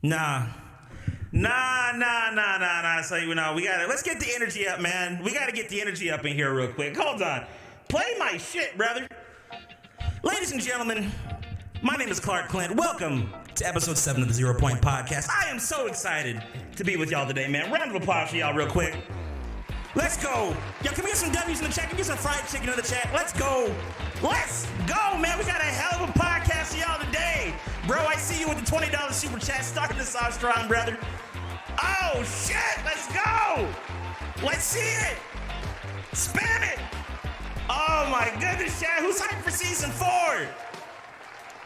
Nah. So let's get the energy up, man. We gotta get the energy up in here real quick. Hold on. Play my shit, brother. Ladies and gentlemen, my name is Clark Clint. Welcome to episode 7 of the 0 Point Podcast. I am so excited to be with y'all today, man. Round of applause for y'all real quick. Let's go. Yo, can we get some W's in the chat? Can we get some fried chicken in the chat? Let's go. Let's go, man. We got a hell of a podcast for y'all today. Bro, I see you with the $20 super chat. Starting this off strong, brother. Oh, shit. Let's go. Let's see it. Spam it. Oh, my goodness, chat. Who's hyped for season 4?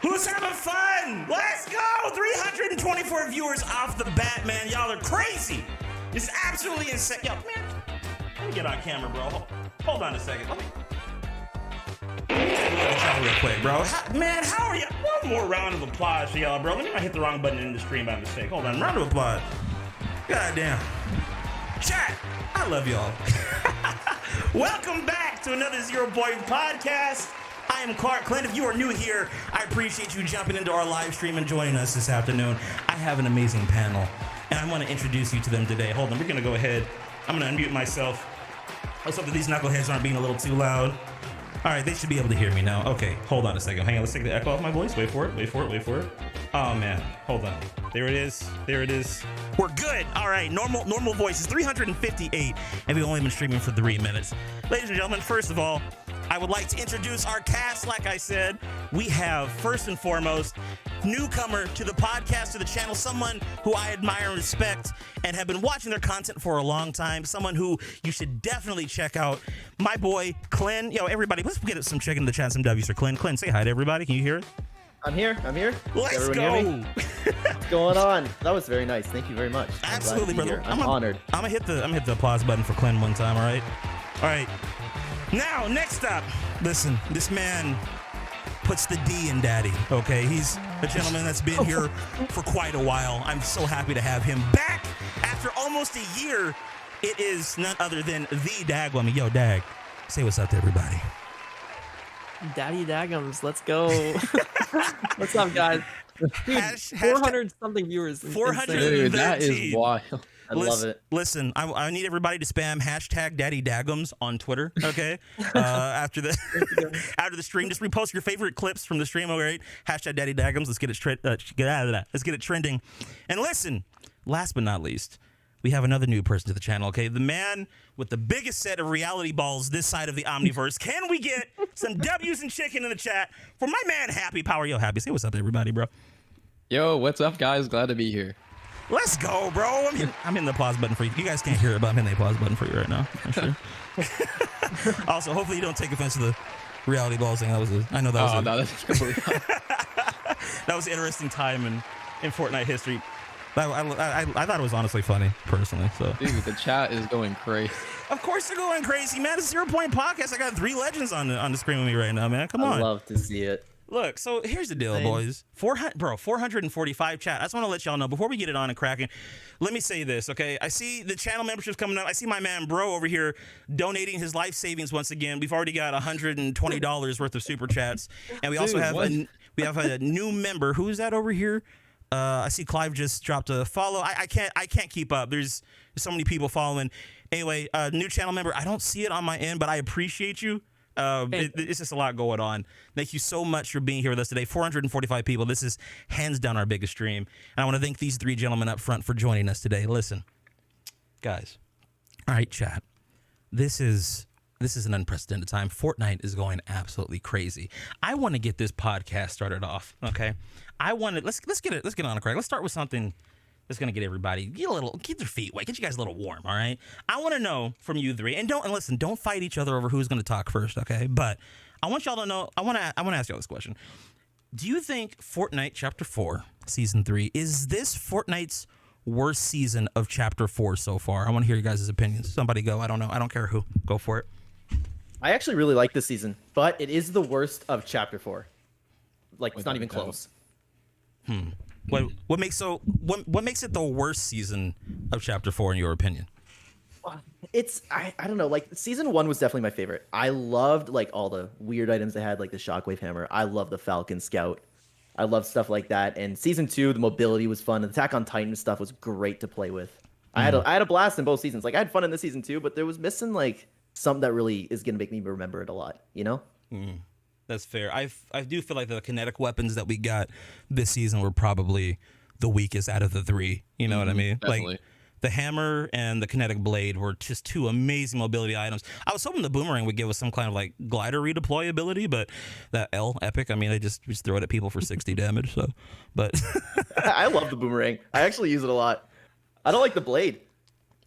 Who's having fun? Let's go. 324 viewers off the bat, man. Y'all are crazy. It's absolutely insane. Yo, man. Let me get on camera, bro. Hold on a second. Let me chat real quick, bro. How are you? One more round of applause for y'all, bro. Let me not hit the wrong button in the stream by mistake. Hold on. Round of applause. God damn. Chat, I love y'all. Welcome back to another 0 Point Podcast. I am Clark Clint. If you are new here, I appreciate you jumping into our live stream and joining us this afternoon. I have an amazing panel, and I want to introduce you to them today. Hold on. We're going to go ahead. I'm going to unmute myself. Let's hope that these knuckleheads aren't being a little too loud. All right, they should be able to hear me now. Okay, hold on a second. Hang on, let's take the echo off my voice. Wait for it. Oh, man. Hold on. There it is. We're good. All right, normal voice is 358, and we've only been streaming for 3 minutes. Ladies and gentlemen, first of all, I would like to introduce our cast. Like I said, we have, first and foremost, newcomer to the podcast, to the channel, someone who I admire and respect and have been watching their content for a long time, someone who you should definitely check out, my boy, Clint. Yo, everybody, let's get some chicken in the chat, some W's for Clint. Clint, say hi to everybody. Can you hear it? I'm here. Let's go. Hear me? What's going on? That was very nice. Thank you very much. Absolutely, brother. I'm honored. I'm gonna hit the applause button for Clint one time. All right. Now, next up, listen, this man puts the D in daddy, okay? He's a gentleman that's been here for quite a while. I'm so happy to have him back after almost a year. It is none other than the Dag Woman. Yo, Dag, say what's up to everybody. Daddy Daggums, let's go. What's up, guys? Dude, 400 something viewers. 413. That is wild. I love it. Listen, I need everybody to spam hashtag Daddy Daggums on Twitter, okay? After the stream, just repost your favorite clips from the stream, all right? Hashtag Daddy Daggums. Let's get it trending. And listen, last but not least, we have another new person to the channel, okay? The man with the biggest set of reality balls this side of the Omniverse. Can we get some W's and chicken in the chat for my man Happy Power? Yo, Happy, say what's up to everybody, bro. Yo, what's up, guys? Glad to be here. Let's go, bro. I'm hitting the applause button for you. You guys can't hear it, but I'm hitting the applause button for you right now. I'm sure. Also, hopefully you don't take offense to the reality balls thing. That's completely that was an interesting time in Fortnite history. I thought it was honestly funny, personally. So, dude, the chat is going crazy. Of course they're going crazy, man. It's a 0 Point Podcast. I got 3 legends on the screen with me right now, man. Come on. I love to see it. Look, so here's the deal, boys. 445 chat. I just want to let y'all know before we get it on and cracking. Let me say this, okay? I see the channel memberships coming up. I see my man Bro over here donating his life savings once again. We've already got $120 worth of super chats, and we also have a new member. Who is that over here? I see Clive just dropped a follow. I can't keep up. There's so many people following. Anyway, new channel member. I don't see it on my end, but I appreciate you. It's just a lot going on. Thank you so much for being here with us today. 445 people. This is hands down our biggest stream. And I want to thank these 3 gentlemen up front for joining us today. Listen, guys. All right, chat. This is an unprecedented time. Fortnite is going absolutely crazy. I want to get this podcast started off. Okay. Let's get on a crack. Let's start with something that's gonna get everybody get their feet wet, get you guys a little warm. All right. I want to know from you 3, and listen, don't fight each other over who's gonna talk first, okay? But I want y'all to know. I want to ask y'all this question. Do you think Fortnite Chapter 4 Season 3 is this Fortnite's worst season of Chapter 4 so far? I want to hear you guys' opinions. Somebody go. I don't know. I don't care who. Go for it. I actually really like this season, but it is the worst of Chapter 4. Like, it's not even close. What makes it the worst season of Chapter 4 in your opinion? It's I don't know, like season 1 was definitely my favorite. I loved like all the weird items they had, like the shockwave hammer. I love the Falcon Scout. I love stuff like that. And season 2, the mobility was fun. The Attack on Titan stuff was great to play with. I had a blast in both seasons. Like I had fun in this season too, but there was missing like something that really is gonna make me remember it a lot. You know? That's fair. I do feel like the kinetic weapons that we got this season were probably the weakest out of the 3. You know what I mean? Definitely. Like the hammer and the kinetic blade were just 2 amazing mobility items. I was hoping the boomerang would give us some kind of like glider redeploy ability, but that epic. I mean, they just throw it at people for 60 damage. So, but I love the boomerang. I actually use it a lot. I don't like the blade.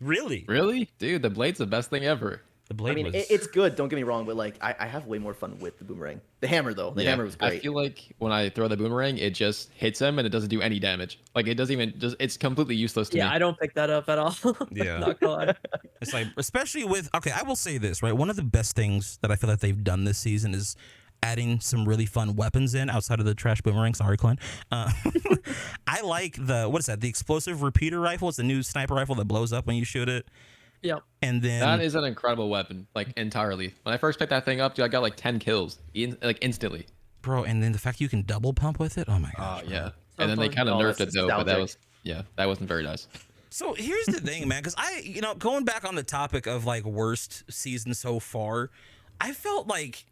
really, Dude, the blade's the best thing ever. the blade I mean, was. it's good. Don't get me wrong, but like I have way more fun with the boomerang. The hammer though, the hammer was great. I feel like when I throw the boomerang, it just hits him and it doesn't do any damage. Like it doesn't even it's completely useless to me. Yeah, I don't pick that up at all. Yeah. Not gonna lie. It's like, especially with, okay, I will say this, right? One of the best things that I feel like they've done this season is adding some really fun weapons in outside of the trash boomerang. Sorry, Clint. I like what is that? The explosive repeater rifle. It's the new sniper rifle that blows up when you shoot it. Yep. And then That is an incredible weapon, like entirely. When I first picked that thing up, dude, I got like 10 kills, like instantly. bro, and then the fact you can double pump with it. Oh my Oh gosh. bro. yeah. And then they kind of Oh, nerfed that's it though, but nostalgic. that wasn't very nice. So here's the thing, man, because going back on the topic of like worst season so far, I felt like,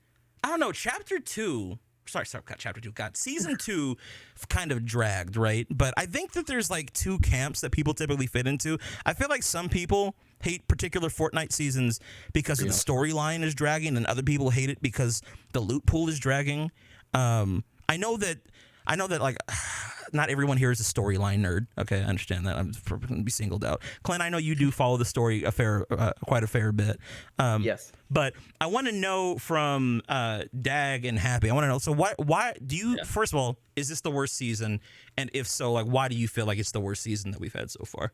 I don't know, chapter 2, chapter 2, God, season 2 kind of dragged, right? But I think that there's like 2 camps that people typically fit into. I feel like some people hate particular Fortnite seasons because the storyline is dragging, and other people hate it because the loot pool is dragging. I know that like not everyone here is a storyline nerd. Okay, I understand that. I'm going to be singled out. Clint, I know you do follow the story quite a fair bit. Yes. But I want to know from Dag and Happy. I want to know. So why do you? Yeah. First of all, is this the worst season? And if so, like, why do you feel like it's the worst season that we've had so far?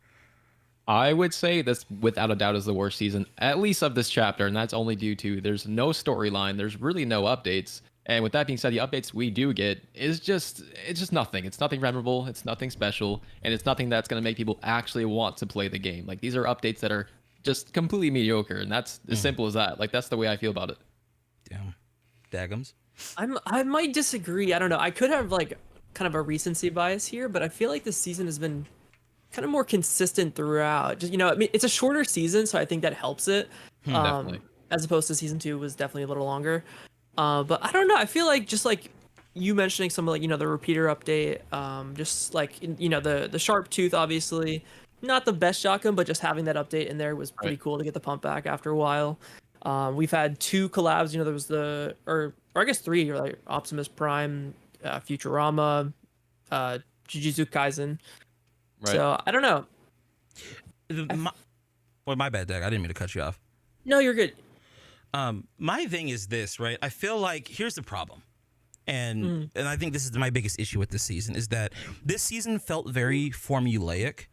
I would say this without a doubt is the worst season, at least of this chapter, and that's only due to there's no storyline, there's really no updates. And with that being said, the updates we do get it's just nothing. It's nothing memorable, it's nothing special, and it's nothing that's going to make people actually want to play the game. Like these are updates that are just completely mediocre, and that's as simple as that. Like that's the way I feel about it. Damn. Dagums. I might disagree. I don't know. I could have like kind of a recency bias here, but I feel like this season has been kind of more consistent throughout. Just I mean, it's a shorter season, so I think that helps it. Definitely. As opposed to season 2 was definitely a little longer. But I don't know. I feel like just like you mentioning some of like the repeater update, just like the sharp tooth, obviously not the best shotgun, but just having that update in there was pretty cool to get the pump back after a while. We've had 2 collabs. There was or I guess 3, like Optimus Prime, Futurama, Jujutsu Kaisen. Right. So I don't know. My bad, Dag. I didn't mean to cut you off. No, you're good. My thing is this, right? I feel like here's the problem. And I think this is my biggest issue with this season is that this season felt very formulaic,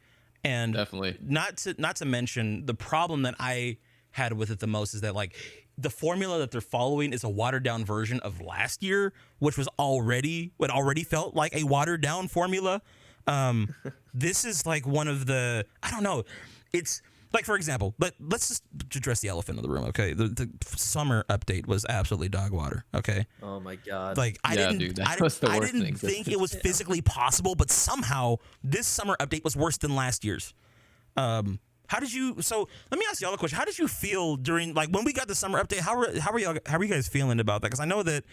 and Definitely. Not to mention the problem that I had with it the most is that like the formula that they're following is a watered down version of last year, which was already felt like a watered down formula. This is like one of the, I don't know, it's like, for example, but let's just address the elephant in the room, okay? The summer update was absolutely dog water, okay? Oh my god. Like I didn't think it was physically possible, but somehow this summer update was worse than last year's. How did you? So let me ask y'all a question. How did you feel during like when we got the summer update? How are you guys feeling about that? Because I know that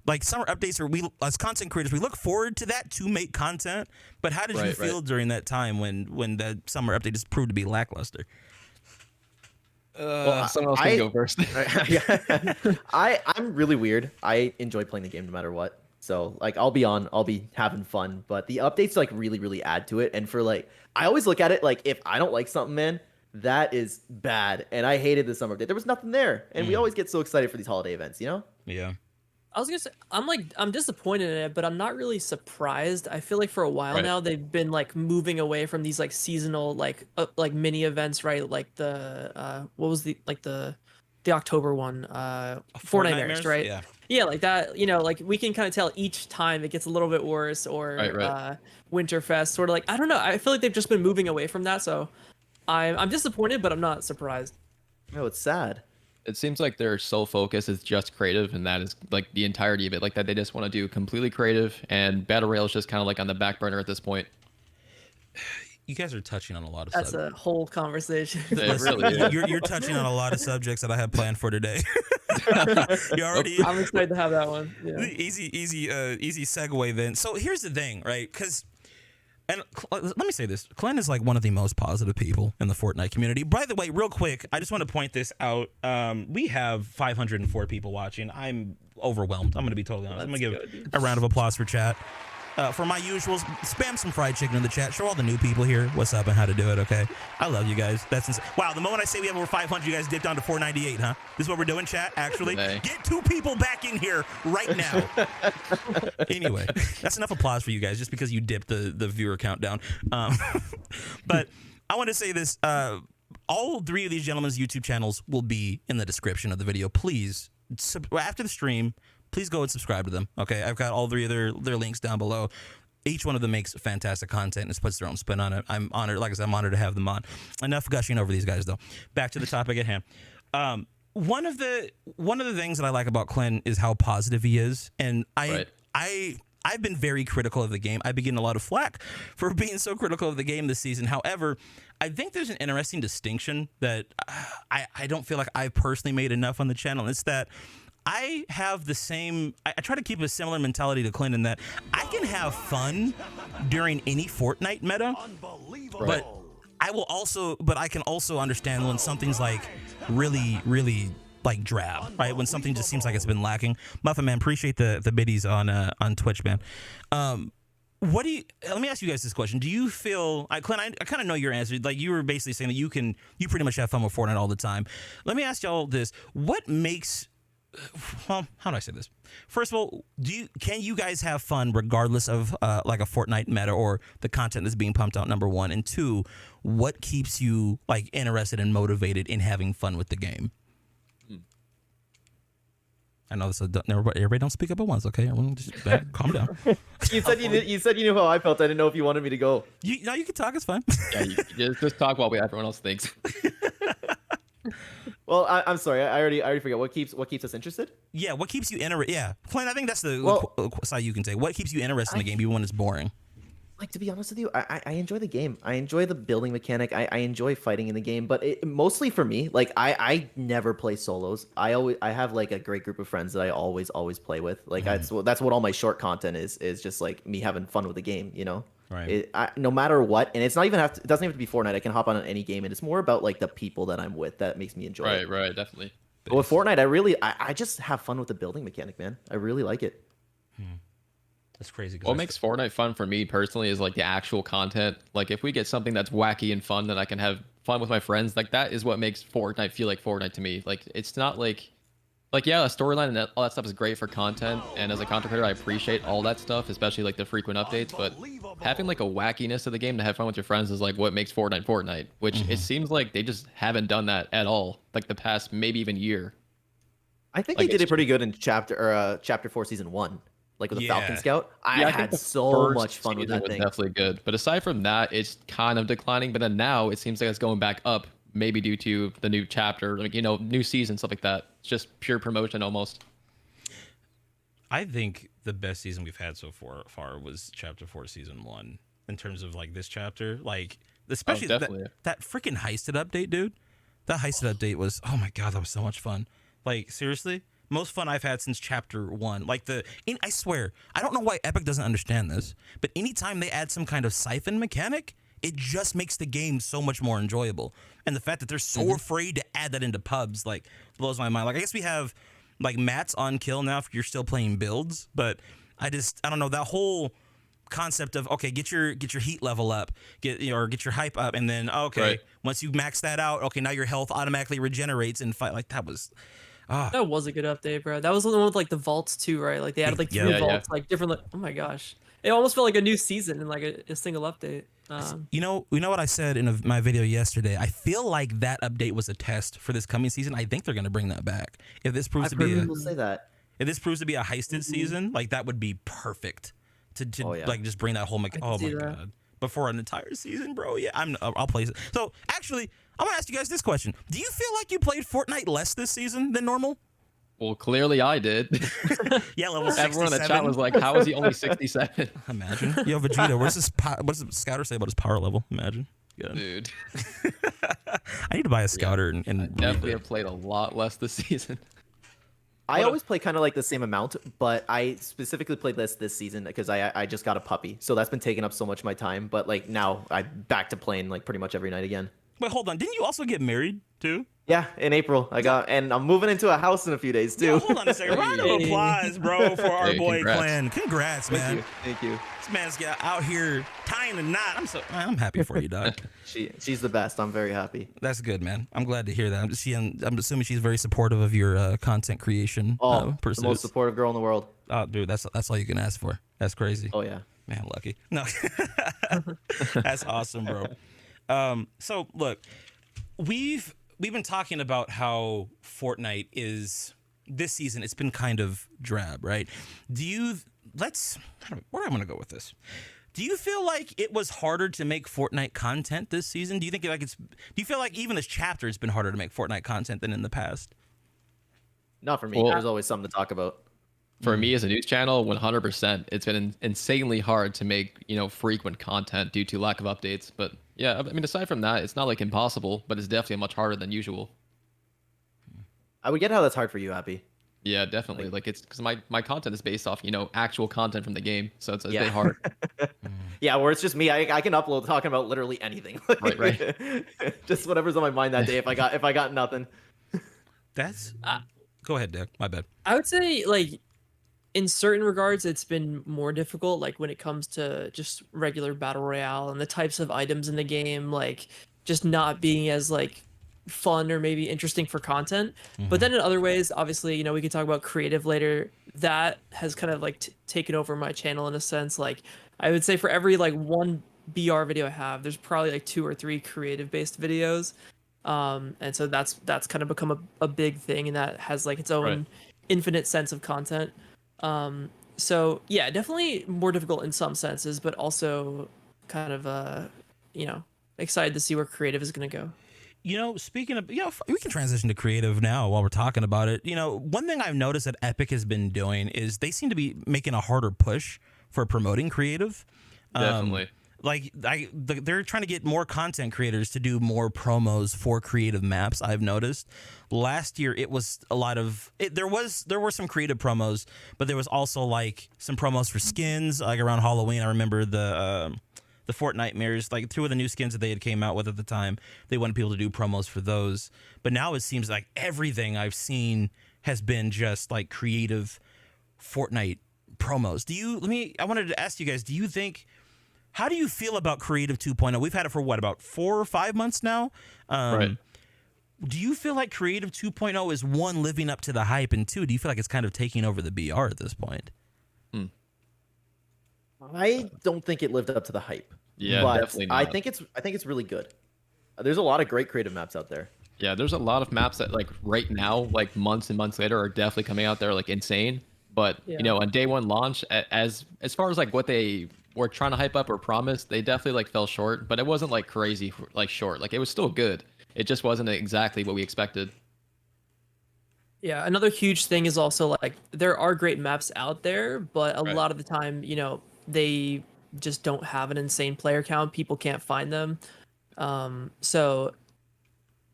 like summer updates are, we as content creators, we look forward to that to make content. But how did you feel during that time when that summer update just proved to be lackluster? Someone else can go first. I'm really weird. I enjoy playing the game no matter what. So like I'll be having fun, but the updates like really add to it. And for like, I always look at it like if I don't like something, man, that is bad. And I hated the summer update. There was nothing there, and we always get so excited for these holiday events, Yeah. I was gonna say I'm disappointed in it, but I'm not really surprised. I feel like for a while now they've been like moving away from these like seasonal like mini events, right? Like the what was the October one, Fortnite, right? Yeah, like that. Like we can kind of tell each time it gets a little bit worse, or Winterfest, sort of like, I don't know. I feel like they've just been moving away from that, so I'm disappointed, but I'm not surprised. No, it's sad. It seems like their sole focus is just creative, and that is like the entirety of it. Like that, they just want to do completely creative, and battle royale is just kind of like on the back burner at this point. You guys are touching on a lot of That's subjects. a whole conversation. It really is. You're touching on a lot of subjects that I have planned for today. You already I'm excited to have that one. Yeah. easy segue then. So here's the thing, right? And let me say this. Clint is like one of the most positive people in the Fortnite community. By the way, real quick, I just want to point this out. We have 504 people watching. I'm overwhelmed. I'm going to be totally honest. I'm going to give a round of applause for chat. For my usuals, spam some fried chicken in the chat. Show all the new people here what's up and how to do it, okay? I love you guys. That's insane. Wow, the moment I say we have over 500, you guys dipped down to 498, huh? This is what we're doing, chat, actually. Get 2 people back in here right now. Anyway, that's enough applause for you guys just because you dipped the viewer count down. But I want to say this. All 3 of these gentlemen's YouTube channels will be in the description of the video. Please, after the stream, please go and subscribe to them. Okay, I've got all 3 of their links down below. Each one of them makes fantastic content and puts their own spin on it. I'm honored, like I said, I'm honored to have them on. Enough gushing over these guys, though. Back to the topic at hand. One of the things that I like about Clint is how positive he is, and I've been very critical of the game. I've been getting a lot of flack for being so critical of the game this season. However, I think there's an interesting distinction that I don't feel like I've personally made enough on the channel. It's that I have the same, I try to keep a similar mentality to Clint in that I can have fun during any Fortnite meta, but I can also understand when something's like really, really like drab, right? When something just seems like it's been lacking. Muffin Man, appreciate the biddies on Twitch, man. Let me ask you guys this question. Do you feel, Clint, I kind of know your answer. Like you were basically saying that you pretty much have fun with Fortnite all the time. Let me ask y'all this. What makes, well, how do I say this? First of all, can you guys have fun regardless of like a Fortnite meta or the content that's being pumped out, number 1? And 2, what keeps you like interested and motivated in having fun with the game? I know this. Everybody don't speak up at once, okay? Everyone just calm down. You said you knew how I felt. I didn't know if you wanted me to go. You can talk. It's fine. Yeah, you just talk while everyone else thinks. Well, I'm sorry. I already forget what keeps us interested. Yeah, what keeps you interested? Yeah, Clint, I think that's the side you can take. What keeps you interested in the game even when it's boring? Like, to be honest with you, I enjoy the game. I enjoy the building mechanic. I enjoy fighting in the game, but mostly for me, like I never play solos. I have like a great group of friends that I always play with. Like that's what all my short content is just like me having fun with the game, you know? Right. No matter what, and it doesn't even have to be Fortnite. I can hop on any game, and it's more about like the people that I'm with that makes me enjoy it. Right, definitely. But with Fortnite, I just have fun with the building mechanic, man. I really like it. That's crazy. What makes Fortnite fun for me personally is like the actual content. Like if we get something that's wacky and fun that I can have fun with my friends, like that is what makes Fortnite feel like Fortnite to me. Like it's not like yeah, a storyline and all that stuff is great for content, and as a content creator I appreciate all that stuff, especially like the frequent updates, but having like a wackiness of the game to have fun with your friends is like what makes Fortnite, which it seems like they just haven't done that at all like the past maybe even year. I think they did it pretty good in chapter 4 season 1. Like with the Falcon Scout, I had so much fun with that thing. Definitely good, but aside from that, it's kind of declining. But then now it seems like it's going back up, maybe due to the new chapter, like new season, stuff like that. It's just pure promotion almost. I think the best season we've had so far was chapter 4, season 1. In terms of like this chapter, like especially that freaking heisted update, dude. That heisted update was, oh my god, that was so much fun. Like seriously. Most fun I've had since chapter 1. Like I swear, I don't know why Epic doesn't understand this, but anytime they add some kind of siphon mechanic, it just makes the game so much more enjoyable. And the fact that they're so afraid to add that into pubs, like, blows my mind. Like, I guess we have, like, mats on kill now if you're still playing builds, but I don't know, that whole concept of, okay, get your heat level up, get your hype up, and then, once you max that out, okay, now your health automatically regenerates and fight. Like, that was... That was a good update, bro. That was the one with like the vaults too, right? Like they added like 3 vaults, like different. Oh my gosh, it almost felt like a new season in like a single update. You know what I said in my video yesterday. I feel like that update was a test for this coming season. I think they're gonna bring that back. If this proves to be a heisted season, like that would be perfect to like just bring that whole. Oh my god. But for an entire season, bro, yeah, I'll play it. So actually, I'm gonna ask you guys this question: do you feel like you played Fortnite less this season than normal? Well, clearly I did. Yeah, level 67. Everyone in the chat was like, "How is he only 67?" Imagine. Yo, Vegeta, what does the scouter say about his power level? Imagine. Good. Dude, I need to buy a scouter and definitely have played a lot less this season. I always play kind of like the same amount, but I specifically played this season because I just got a puppy, so that's been taking up so much of my time. But like now I'm back to playing like pretty much every night again. Wait, hold on. Didn't you also get married too? Yeah, in April and I'm moving into a house in a few days too. Yo, hold on a second. Round of applause, bro, for our Hey, boy congrats. Clint. Congrats, man. Thank you. This man's got out here tying the knot. I'm happy for you, dog. She's the best. I'm very happy. That's good, man. I'm glad to hear that. I'm assuming she's very supportive of your content creation The pursuits. most supportive girl in the world. Oh, dude, that's all you can ask for. That's crazy. Oh yeah. Man, lucky. No, that's awesome, bro. So look, we've been talking about how Fortnite is this season. It's been kind of drab, right? Where am I going to go with this? Do you feel like it was harder to make Fortnite content this season? Do you feel like even this chapter has been harder to make Fortnite content than in the past? Not for me. Well- There's always something to talk about. For me as a news channel, 100%, it's been insanely hard to make, frequent content due to lack of updates. But yeah, I mean, aside from that, it's not like impossible, but it's definitely much harder than usual. I would get how that's hard for you, Happy. Yeah, definitely. Like it's because my content is based off, actual content from the game, so it's a Yeah. bit hard. Yeah, where it's just me. I can upload talking about literally anything. Right. Just whatever's on my mind that day. If I got nothing. That's go ahead, Dick. My bad. I would say like in certain regards it's been more difficult, like when it comes to just regular battle royale and the types of items in the game, like just not being as like fun or maybe interesting for content. But then in other ways, obviously, we can talk about creative later. That has kind of like taken over my channel in a sense. Like I would say for every like one BR video I have, there's probably like 2 or 3 creative based videos. And so that's kind of become a big thing, and that has like its own Right. infinite sense of content. So yeah, definitely more difficult in some senses, but also kind of excited to see where creative is going to go. Speaking of, we can transition to creative now while we're talking about it. One thing I've noticed that Epic has been doing is they seem to be making a harder push for promoting creative. Definitely. They're trying to get more content creators to do more promos for creative maps. I've noticed last year it was a lot of it. There were some creative promos, but there was also like some promos for skins, like around Halloween. I remember the Fortnite mirrors, like 2 of the new skins that they had came out with at the time. They wanted people to do promos for those, but now it seems like everything I've seen has been just like creative Fortnite promos. I wanted to ask you guys, how do you feel about Creative 2.0? We've had it for what, about 4 or 5 months now? Right. Do you feel like Creative 2.0 is, 1, living up to the hype, and 2, do you feel like it's kind of taking over the BR at this point? I don't think it lived up to the hype. Yeah, but definitely not. I think it's really good. There's a lot of great creative maps out there. Yeah, there's a lot of maps that like right now, like months and months later, are definitely coming out there like insane. But Yeah. on day one launch, as far as like what they were trying to hype up or promise, they definitely like fell short. But it wasn't like crazy like short. Like it was still good. It just wasn't exactly what we expected. Yeah, another huge thing is also like there are great maps out there, but a Right. lot of the time, they just don't have an insane player count. People can't find them. So,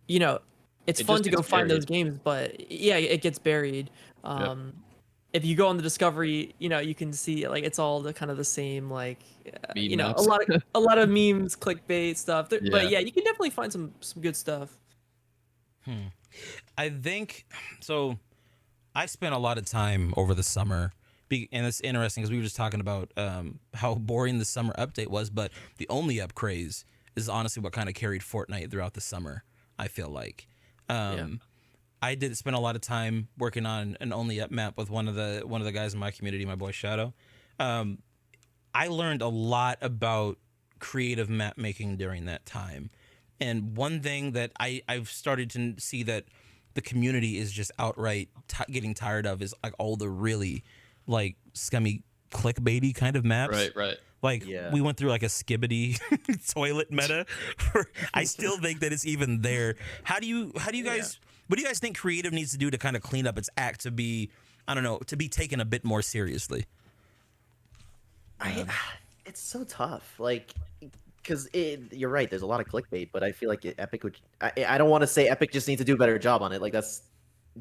it's It fun just to go gets find those buried. games, but yeah, it gets buried. If you go on the Discovery, you can see like it's all the kind of the same, like Meme a maps. lot of memes, clickbait stuff. But Yeah. yeah, you can definitely find some good stuff. I think so. I spent a lot of time over the summer, and it's interesting because we were just talking about how boring the summer update was. But the only up craze is honestly what kind of carried Fortnite throughout the summer. I feel like I did spend a lot of time working on an only up map with one of the guys in my community, my boy Shadow. I learned a lot about creative map making during that time. And one thing that I've started to see that the community is just outright getting tired of is like all the really like scummy clickbaity kind of maps. Right. Like Yeah. we went through like a skibbity toilet meta. I still think that it's even there. How do you guys? What do you guys think creative needs to do to kind of clean up its act to be, I don't know, to be taken a bit more seriously? It's so tough, like, because you're right. There's a lot of clickbait, but I feel like Epic would. I don't want to say Epic just needs to do a better job on it. Like that's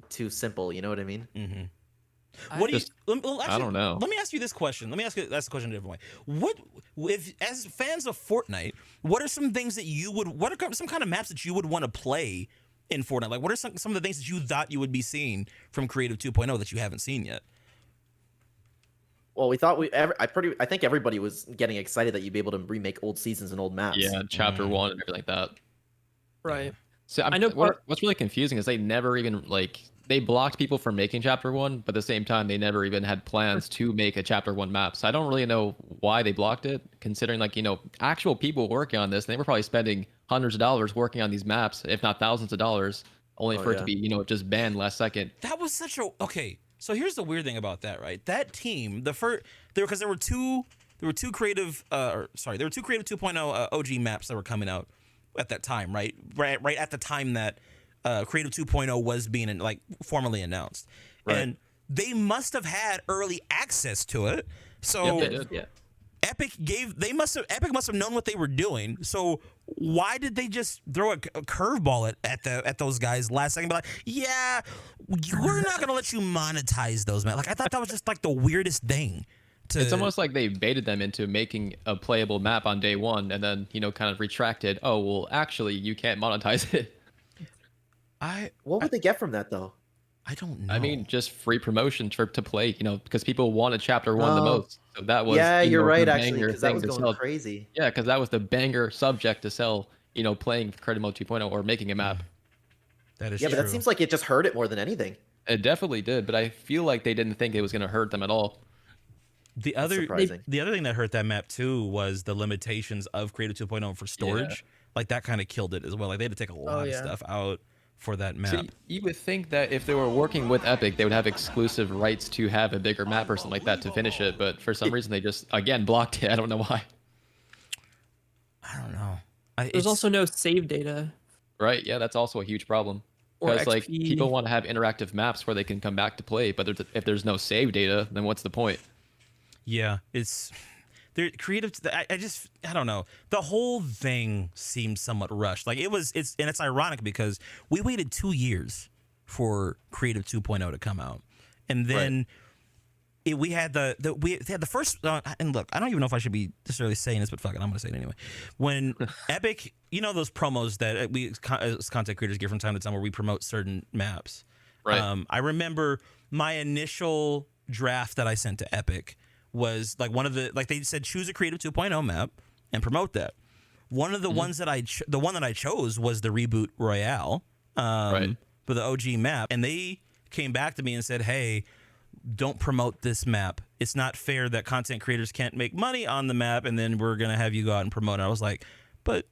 too simple. You know what I mean? Mm-hmm. What do you? Well, actually, I don't know. Let me ask you this question. Let me ask you that's the question a different way. What if, as fans of Fortnite, what are some things that you would? What are some kind of maps that you would want to play in Fortnite? Like, what are some of the things that you thought you would be seeing from Creative 2.0 that you haven't seen yet? Well, we thought I think everybody was getting excited that you'd be able to remake old seasons and old maps. Yeah, chapter 1 and everything like that. Right. So I know what's really confusing is they never even they blocked people from making chapter 1, but at the same time they never even had plans to make a chapter 1 map. So I don't really know why they blocked it, considering actual people working on this, they were probably spending hundreds of dollars working on these maps, if not thousands of dollars, only for it to be just banned last second. That was such a okay. So here's the weird thing about that, right? That team, there were two creative 2.0 OG maps that were coming out at that time, right? Right at the time that Creative 2.0 was being formally announced, Right. and they must have had early access to it. So Yep, they did. Yeah. Epic must have known what they were doing. So why did they just throw a curveball at those guys last second? Be like, yeah, we're not gonna let you monetize those, man. Like I thought that was just like the weirdest thing. It's almost like they baited them into making a playable map on day 1, and then kind of retracted. Oh well, actually, you can't monetize it. What would they get from that though? I don't know. I mean, just free promotion to play, because people wanted chapter 1 the most. So that was you're right the actually, banger because that thing was to going sell. crazy. Yeah, because that was the banger subject to sell. Playing Creative Mode 2.0 or making a map. that is Yeah, true. but that seems like it just hurt it more than anything. It definitely did, but I feel like they didn't think it was going to hurt them at all. The other surprising. the other thing that hurt that map too was the limitations of Creative 2.0 for storage. Like that kind of killed it as well. Like they had to take a lot of stuff out for that map. So you would think that if they were working with Epic, they would have exclusive rights to have a bigger map or something like that to finish it, but for some reason they just, again, blocked it. I don't know why. I don't know. There's also no save data. Right, yeah, that's also a huge problem. Or Because XP. people want to have interactive maps where they can come back to play, but if there's no save data, then what's the point? Yeah, they're creative. I don't know. The whole thing seemed somewhat rushed. Like it's ironic because we waited 2 years for Creative 2.0 to come out, and then we had the first. And look, I don't even know if I should be necessarily saying this, but fuck it, I'm gonna say it anyway. When Epic, those promos that we as content creators get from time to time where we promote certain maps. Right. I remember my initial draft that I sent to Epic was like one of the they said choose a Creative 2.0 map and promote that. One of the ones that the one that I chose was the Reboot Royale, Right. for the OG map, and they came back to me and said, "Hey, don't promote this map. It's not fair that content creators can't make money on the map, and then we're gonna have you go out and promote it." I was like, "But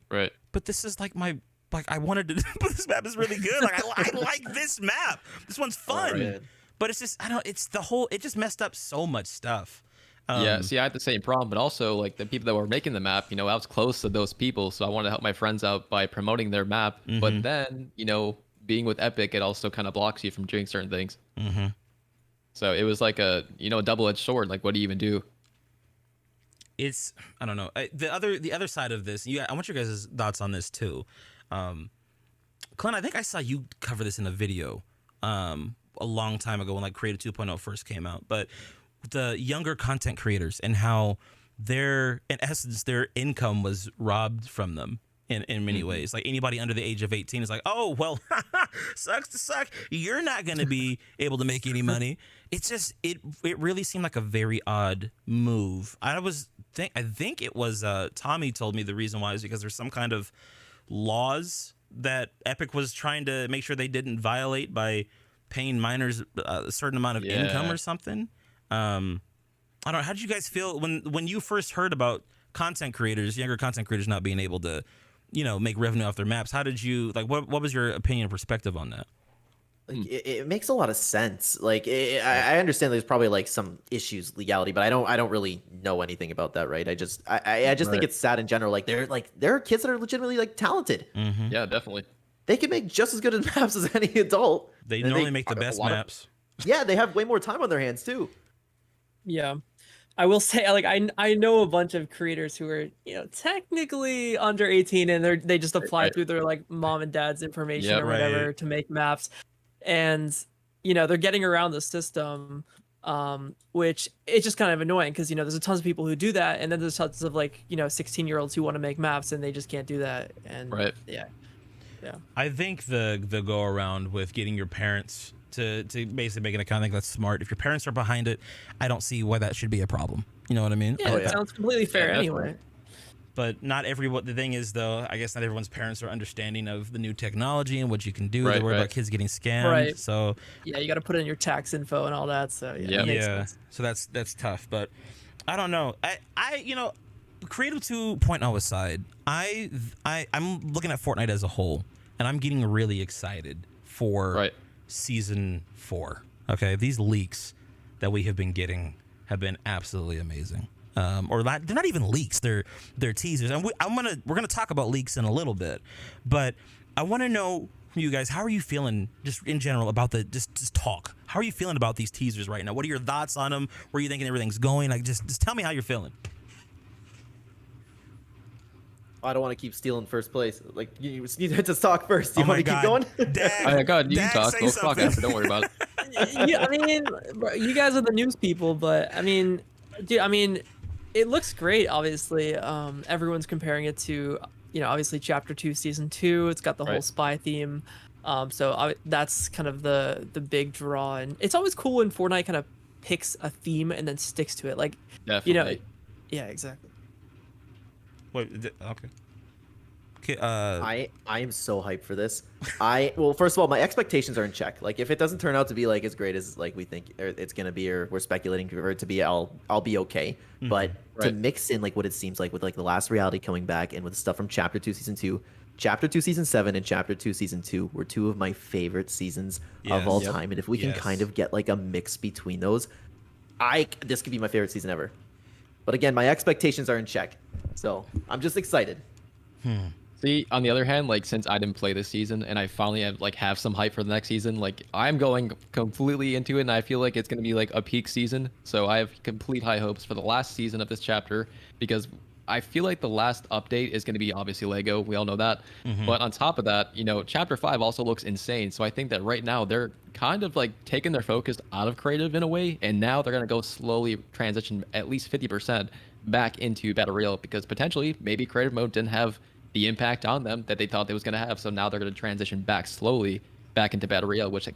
this is I wanted to. This map is really good. Like I like this map. This one's fun." Right. But it's just it just messed up so much stuff. Yeah, see, I had the same problem, but also the people that were making the map, I was close to those people, so I wanted to help my friends out by promoting their map. But then, being with Epic, it also kind of blocks you from doing certain things. Mm-hmm. So it was like a double-edged sword. Like, what do you even do? I don't know. The other side of this, I want your guys' thoughts on this too. Clint, I think I saw you cover this in a video a long time ago when Creative 2.0 first came out, but the younger content creators and how in essence their income was robbed from them in many ways. Like anybody under the age of 18 is like, "Oh, well, sucks to suck. You're not going to be able to make any money." It's just it really seemed like a very odd move. I think it was Tommy told me the reason why is because there's some kind of laws that Epic was trying to make sure they didn't violate by paying minors a certain amount of income or something. I don't know. How did you guys feel when you first heard about younger content creators not being able to, make revenue off their maps? How did you what was your opinion and perspective on that? Like it makes a lot of sense. Like I understand there's probably like some issues legality, but I don't really know anything about that, right? I just think Right. it's sad in general. Like there are kids that are legitimately like talented. Yeah, definitely. They can make just as good as maps as any adult. They And normally make the a best lot of- maps. yeah, they have way more time on their hands too. Yeah. I will say, like, I know a bunch of creators who are, technically under 18, and they just apply Right. through their like mom and dad's information Yep. or whatever Right. to make maps, and they're getting around the system, which it's just kind of annoying because there's a tons of people who do that, and then there's tons of like 16-year-olds who want to make maps and they just can't do that, and Right. yeah. I think the go around with getting your parents to basically make an account, I think that's smart. If your parents are behind it, I don't see why that should be a problem. You know what I mean? Yeah, it sounds completely fair definitely. anyway. But not everyone. The thing is, though, I guess not everyone's parents are understanding of the new technology and what you can do. They're Right, worried right. about kids getting scammed. Right. So Yeah, you got to put in your tax info and all that. So Yep. it makes yeah, sense. so that's tough. But I don't know. Creative 2.0 aside, I'm looking at Fortnite as a whole, and I'm getting really excited for Right. season 4. Okay, these leaks that we have been getting have been absolutely amazing. Or not, they're not even leaks; they're teasers. And we're gonna talk about leaks in a little bit, but I want to know from you guys, how are you feeling just in general about the just talk? How are you feeling about these teasers right now? What are your thoughts on them? Where are you thinking everything's going? Like, just tell me how you're feeling. I don't want to keep stealing first place. Like you need to talk first. You Oh my want to keep going? Dag, Oh my God, you can Dag, talk. say We'll talk something. after. Don't worry about it. Yeah, I mean, bro, you guys are the news people, but I mean, dude, I mean, it looks great. Obviously, everyone's comparing it to, obviously Chapter 2, Season 2. It's got the whole Right. spy theme. That's kind of the big draw, and it's always cool when Fortnite kind of picks a theme and then sticks to it. Like, Definitely. yeah, exactly. Wait, okay. Okay, I am so hyped for this. Well, first of all, my expectations are in check. Like if it doesn't turn out to be like as great as like we think it's gonna be, or we're speculating for it to be, I'll be okay. But to Right. mix in like what it seems like with like the last reality coming back and with stuff from Chapter 2 Season 2, Chapter 2 Season 7 and Chapter 2 Season 2 were two of my favorite seasons of all Yes. time. And if we can Yes. kind of get like a mix between those, this could be my favorite season ever. But again, my expectations are in check. So I'm just excited. See, on the other hand, like since I didn't play this season and I finally have some hype for the next season, like I'm going completely into it and I feel like it's gonna be like a peak season. So I have complete high hopes for the last season of this chapter because I feel like the last update is gonna be obviously Lego. We all know that. But on top of that, Chapter 5 also looks insane. So I think that right now they're kind of like taking their focus out of creative in a way, and now they're gonna go slowly transition at least 50% back into Battle Royale because potentially maybe creative mode didn't have the impact on them that they thought they was going to have. So now they're going to transition back slowly back into Battle Royale, which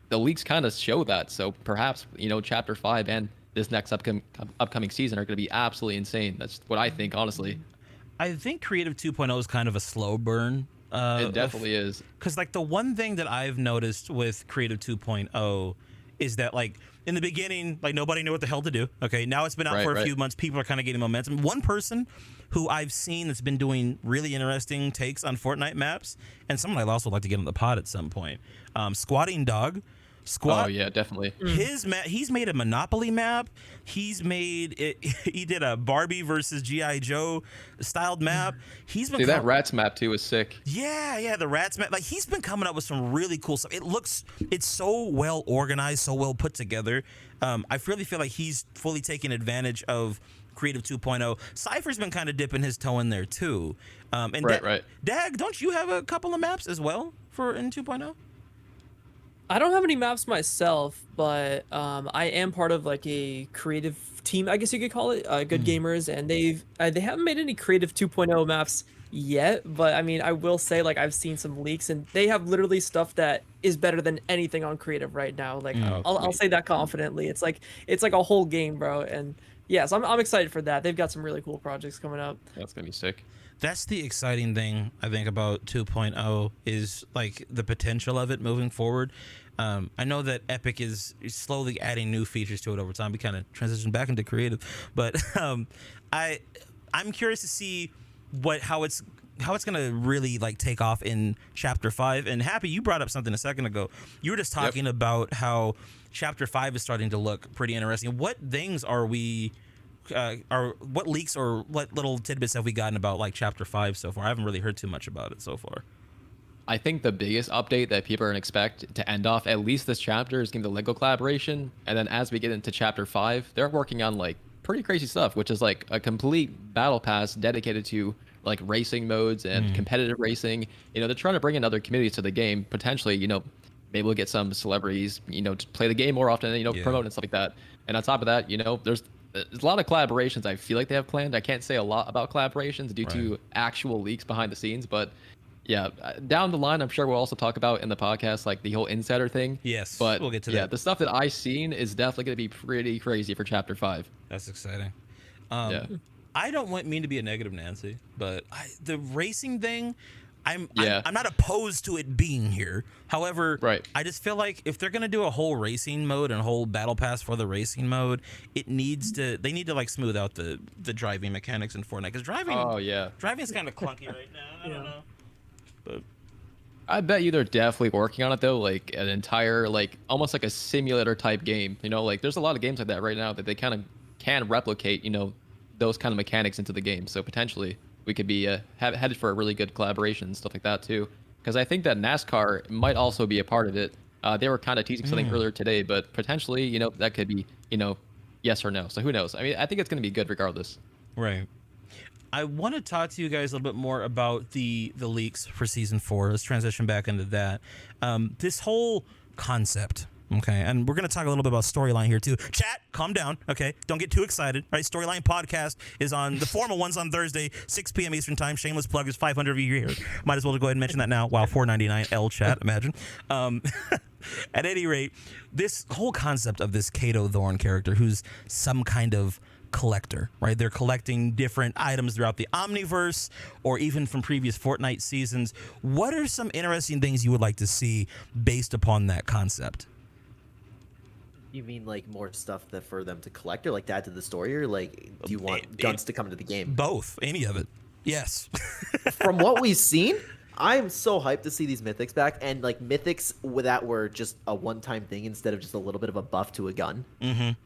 the leaks kind of show that. So perhaps, Chapter 5 and this next upcoming season are going to be absolutely insane. That's what I think, honestly. I think Creative 2.0 is kind of a slow burn. It definitely is. Because like the one thing that I've noticed with Creative 2.0 is that like in the beginning, like nobody knew what the hell to do. Okay, now it's been out for a few months. People are kind of getting momentum. One person who I've seen that's been doing really interesting takes on Fortnite maps, and someone I'd also like to get on the pod at some point. Squatting Dog. Oh yeah, definitely. His map. He's made a Monopoly map. He's made it. He did a Barbie versus GI Joe styled map. He's been See, that Rats map too is sick. yeah, the Rats map. Like he's been coming up with some really cool stuff. It's so well organized, so well put together. I really feel like he's fully taking advantage of Creative 2.0. Cypher's been kind of dipping his toe in there too. And Right. Dag, don't you have a couple of maps as well in 2.0? I don't have any maps myself, but I am part of like a creative team, I guess you could call it, Good Gamers, and they haven't made any Creative 2.0 maps yet. But I mean, I will say like I've seen some leaks, and they have literally stuff that is better than anything on Creative right now. Like I'll say that confidently. It's like a whole game, bro. And yeah, so I'm excited for that. They've got some really cool projects coming up. That's gonna be sick. That's the exciting thing I think about 2.0 is like the potential of it moving forward. I know that Epic is slowly adding new features to it over time. We kind of transitioned back into creative, but I'm curious to see how it's gonna really like take off in Chapter 5. And Happy, you brought up something a second ago. You were just talking about how Chapter 5 is starting to look pretty interesting. What things are we? What leaks or what little tidbits have we gotten about like Chapter 5 so far? I haven't really heard too much about it so far. I think the biggest update that people are going to expect to end off at least this chapter is going to be the Lego collaboration. And then as we get into Chapter 5, they're working on like pretty crazy stuff, which is like a complete battle pass dedicated to like racing modes and competitive racing. You know, they're trying to bring in other communities to the game, potentially, you know, maybe we'll get some celebrities, you know, to play the game more often, you know, promote and stuff like that. And on top of that, you know, there's a lot of collaborations I feel like they have planned. I can't say a lot about collaborations due to actual leaks behind the scenes, but yeah, down the line, I'm sure we'll also talk about in the podcast, like the whole insider thing. Yes, but we'll get to yeah, that. the stuff that I've seen is definitely going to be pretty crazy for Chapter 5. That's exciting. Yeah. I don't mean to be a negative Nancy, but the racing thing, I'm not opposed to it being here. However, I just feel like if they're gonna do a whole racing mode and a whole battle pass for the racing mode, they need to like smooth out the driving mechanics in Fortnite, because driving is kind of clunky right now. I don't know, but I bet you they're definitely working on it though, like an entire like almost like a simulator type game. You know, like there's a lot of games like that right now that they kind of can replicate, you know, those kind of mechanics into the game. So potentially we could be headed for a really good collaboration and stuff like that too. Because I think that NASCAR might also be a part of it. They were kind of teasing something earlier today, but potentially, you know, that could be, you know, yes or no. So who knows? I mean, I think it's going to be good regardless. Right. I want to talk to you guys a little bit more about the leaks for Season 4. Let's transition back into that. This whole concept. Okay, and we're going to talk a little bit about storyline here too. Chat, calm down, okay? Don't get too excited, right? Storyline podcast is on, the formal one's on Thursday, 6 p.m. Eastern time. Shameless plug, is 500 of you here. Might as well go ahead and mention that now. Wow, $4.99 L chat, imagine. At any rate, this whole concept of this Kato Thorn character who's some kind of collector, right? They're collecting different items throughout the Omniverse or even from previous Fortnite seasons. What are some interesting things you would like to see based upon that concept? You mean like more stuff that for them to collect, or like to add to the story, or like do you want guns to come into the game? Both, any of it. Yes. From what we've seen, I'm so hyped to see these mythics back, and like mythics that were just a one-time thing instead of just a little bit of a buff to a gun.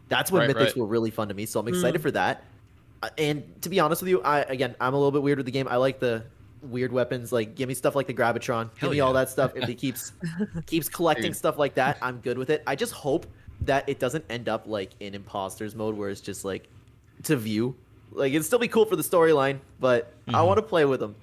That's when mythics were really fun to me, so I'm excited for that. And to be honest with you, I'm a little bit weird with the game. I like the weird weapons. Like, give me stuff like the Gravitron, give me all that stuff. If it keeps collecting stuff like that, I'm good with it. I just hope that it doesn't end up like in imposters mode where it's just like to view. Like, it'd still be cool for the storyline, but I want to play with them.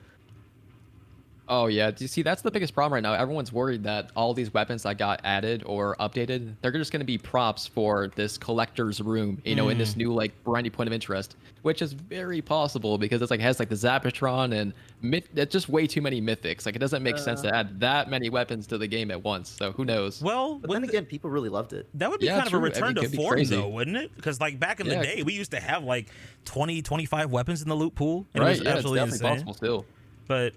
Oh yeah, do you see, that's the biggest problem right now. Everyone's worried that all these weapons that got added or updated, they're just going to be props for this collector's room, you know, in this new like brandy point of interest, which is very possible because it's like has like the Zapatron and it's just way too many mythics. Like, it doesn't make sense to add that many weapons to the game at once. So who knows? Well, but then again, people really loved it. That would be kind of a return to form, though, wouldn't it? Because like back in the day, we used to have like 20, 25 weapons in the loot pool. And it was absolutely it's definitely insane. possible still. But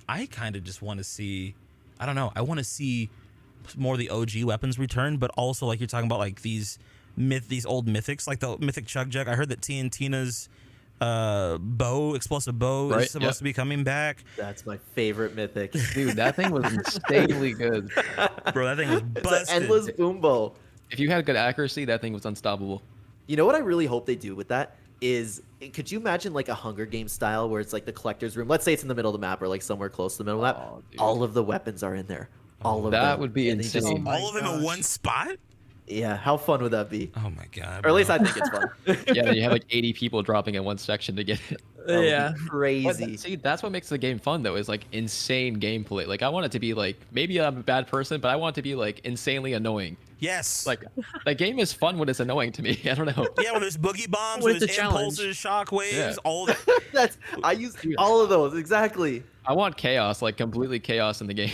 I kind of just want to see, I don't know, I want to see more of the OG weapons return, but also like you're talking about like these old mythics, like the mythic Chug Jug. I heard that Tina's explosive bow is supposed to be coming back. That's my favorite mythic. Dude, that thing was insanely good. Bro, that thing was busted. It's an endless boom bow. If you had good accuracy, that thing was unstoppable. You know what I really hope they do with that is, could you imagine like a Hunger Games style where it's like the collector's room? Let's say it's in the middle of the map or like somewhere close to the middle of the map. All of the weapons are in there. All of them. That would be insane. All of them in one spot? Yeah, how fun would that be? Oh my god. Or at least I think it's fun. Yeah, you have like 80 people dropping in one section to get it. Yeah, crazy. See, that's what makes the game fun though, is like insane gameplay. Like, I want it to be like, maybe I'm a bad person, but I want it to be like insanely annoying. Yes. Like, the game is fun when it's annoying to me. I don't know. Yeah, when there's boogie bombs, when there's impulses, shockwaves, all that. I use all of those exactly. I want chaos, like completely chaos in the game.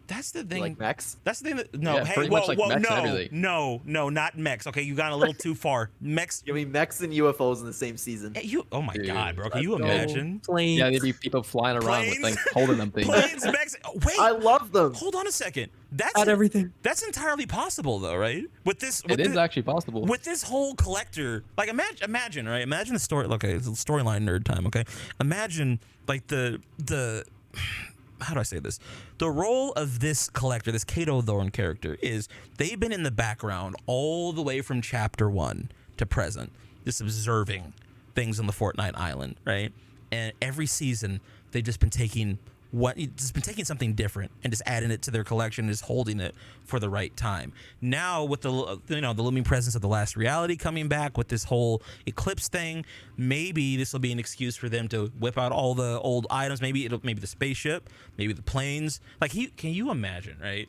That's the You thing. like mechs? That's the thing that no. Yeah, Hey, pretty whoa, much like whoa, mechs and no, everything. no, not mechs. Okay, you got a little too far. Mechs. You mean mechs and UFOs in the same season? You. Oh my Dude, God, bro. Can you Let's go. imagine? Planes. Yeah, there'd be people flying around with Planes? things, holding them things. Planes, mechs. Wait. I love them. Hold on a second. Add everything. That's entirely possible, though, right? With this, It is actually possible. with this whole collector. Like, imagine, right? Imagine the story. Okay, it's storyline nerd time. Okay, imagine like the how do I say this? The role of this collector, this Kato Thorn character, is they've been in the background all the way from chapter 1 to present, just observing things on the Fortnite island, right? And every season they've just been taking something different and just adding it to their collection, and just holding it for the right time. Now with the looming presence of the Last Reality coming back with this whole Eclipse thing, maybe this will be an excuse for them to whip out all the old items. Maybe the spaceship, maybe the planes. Like, can you imagine, right?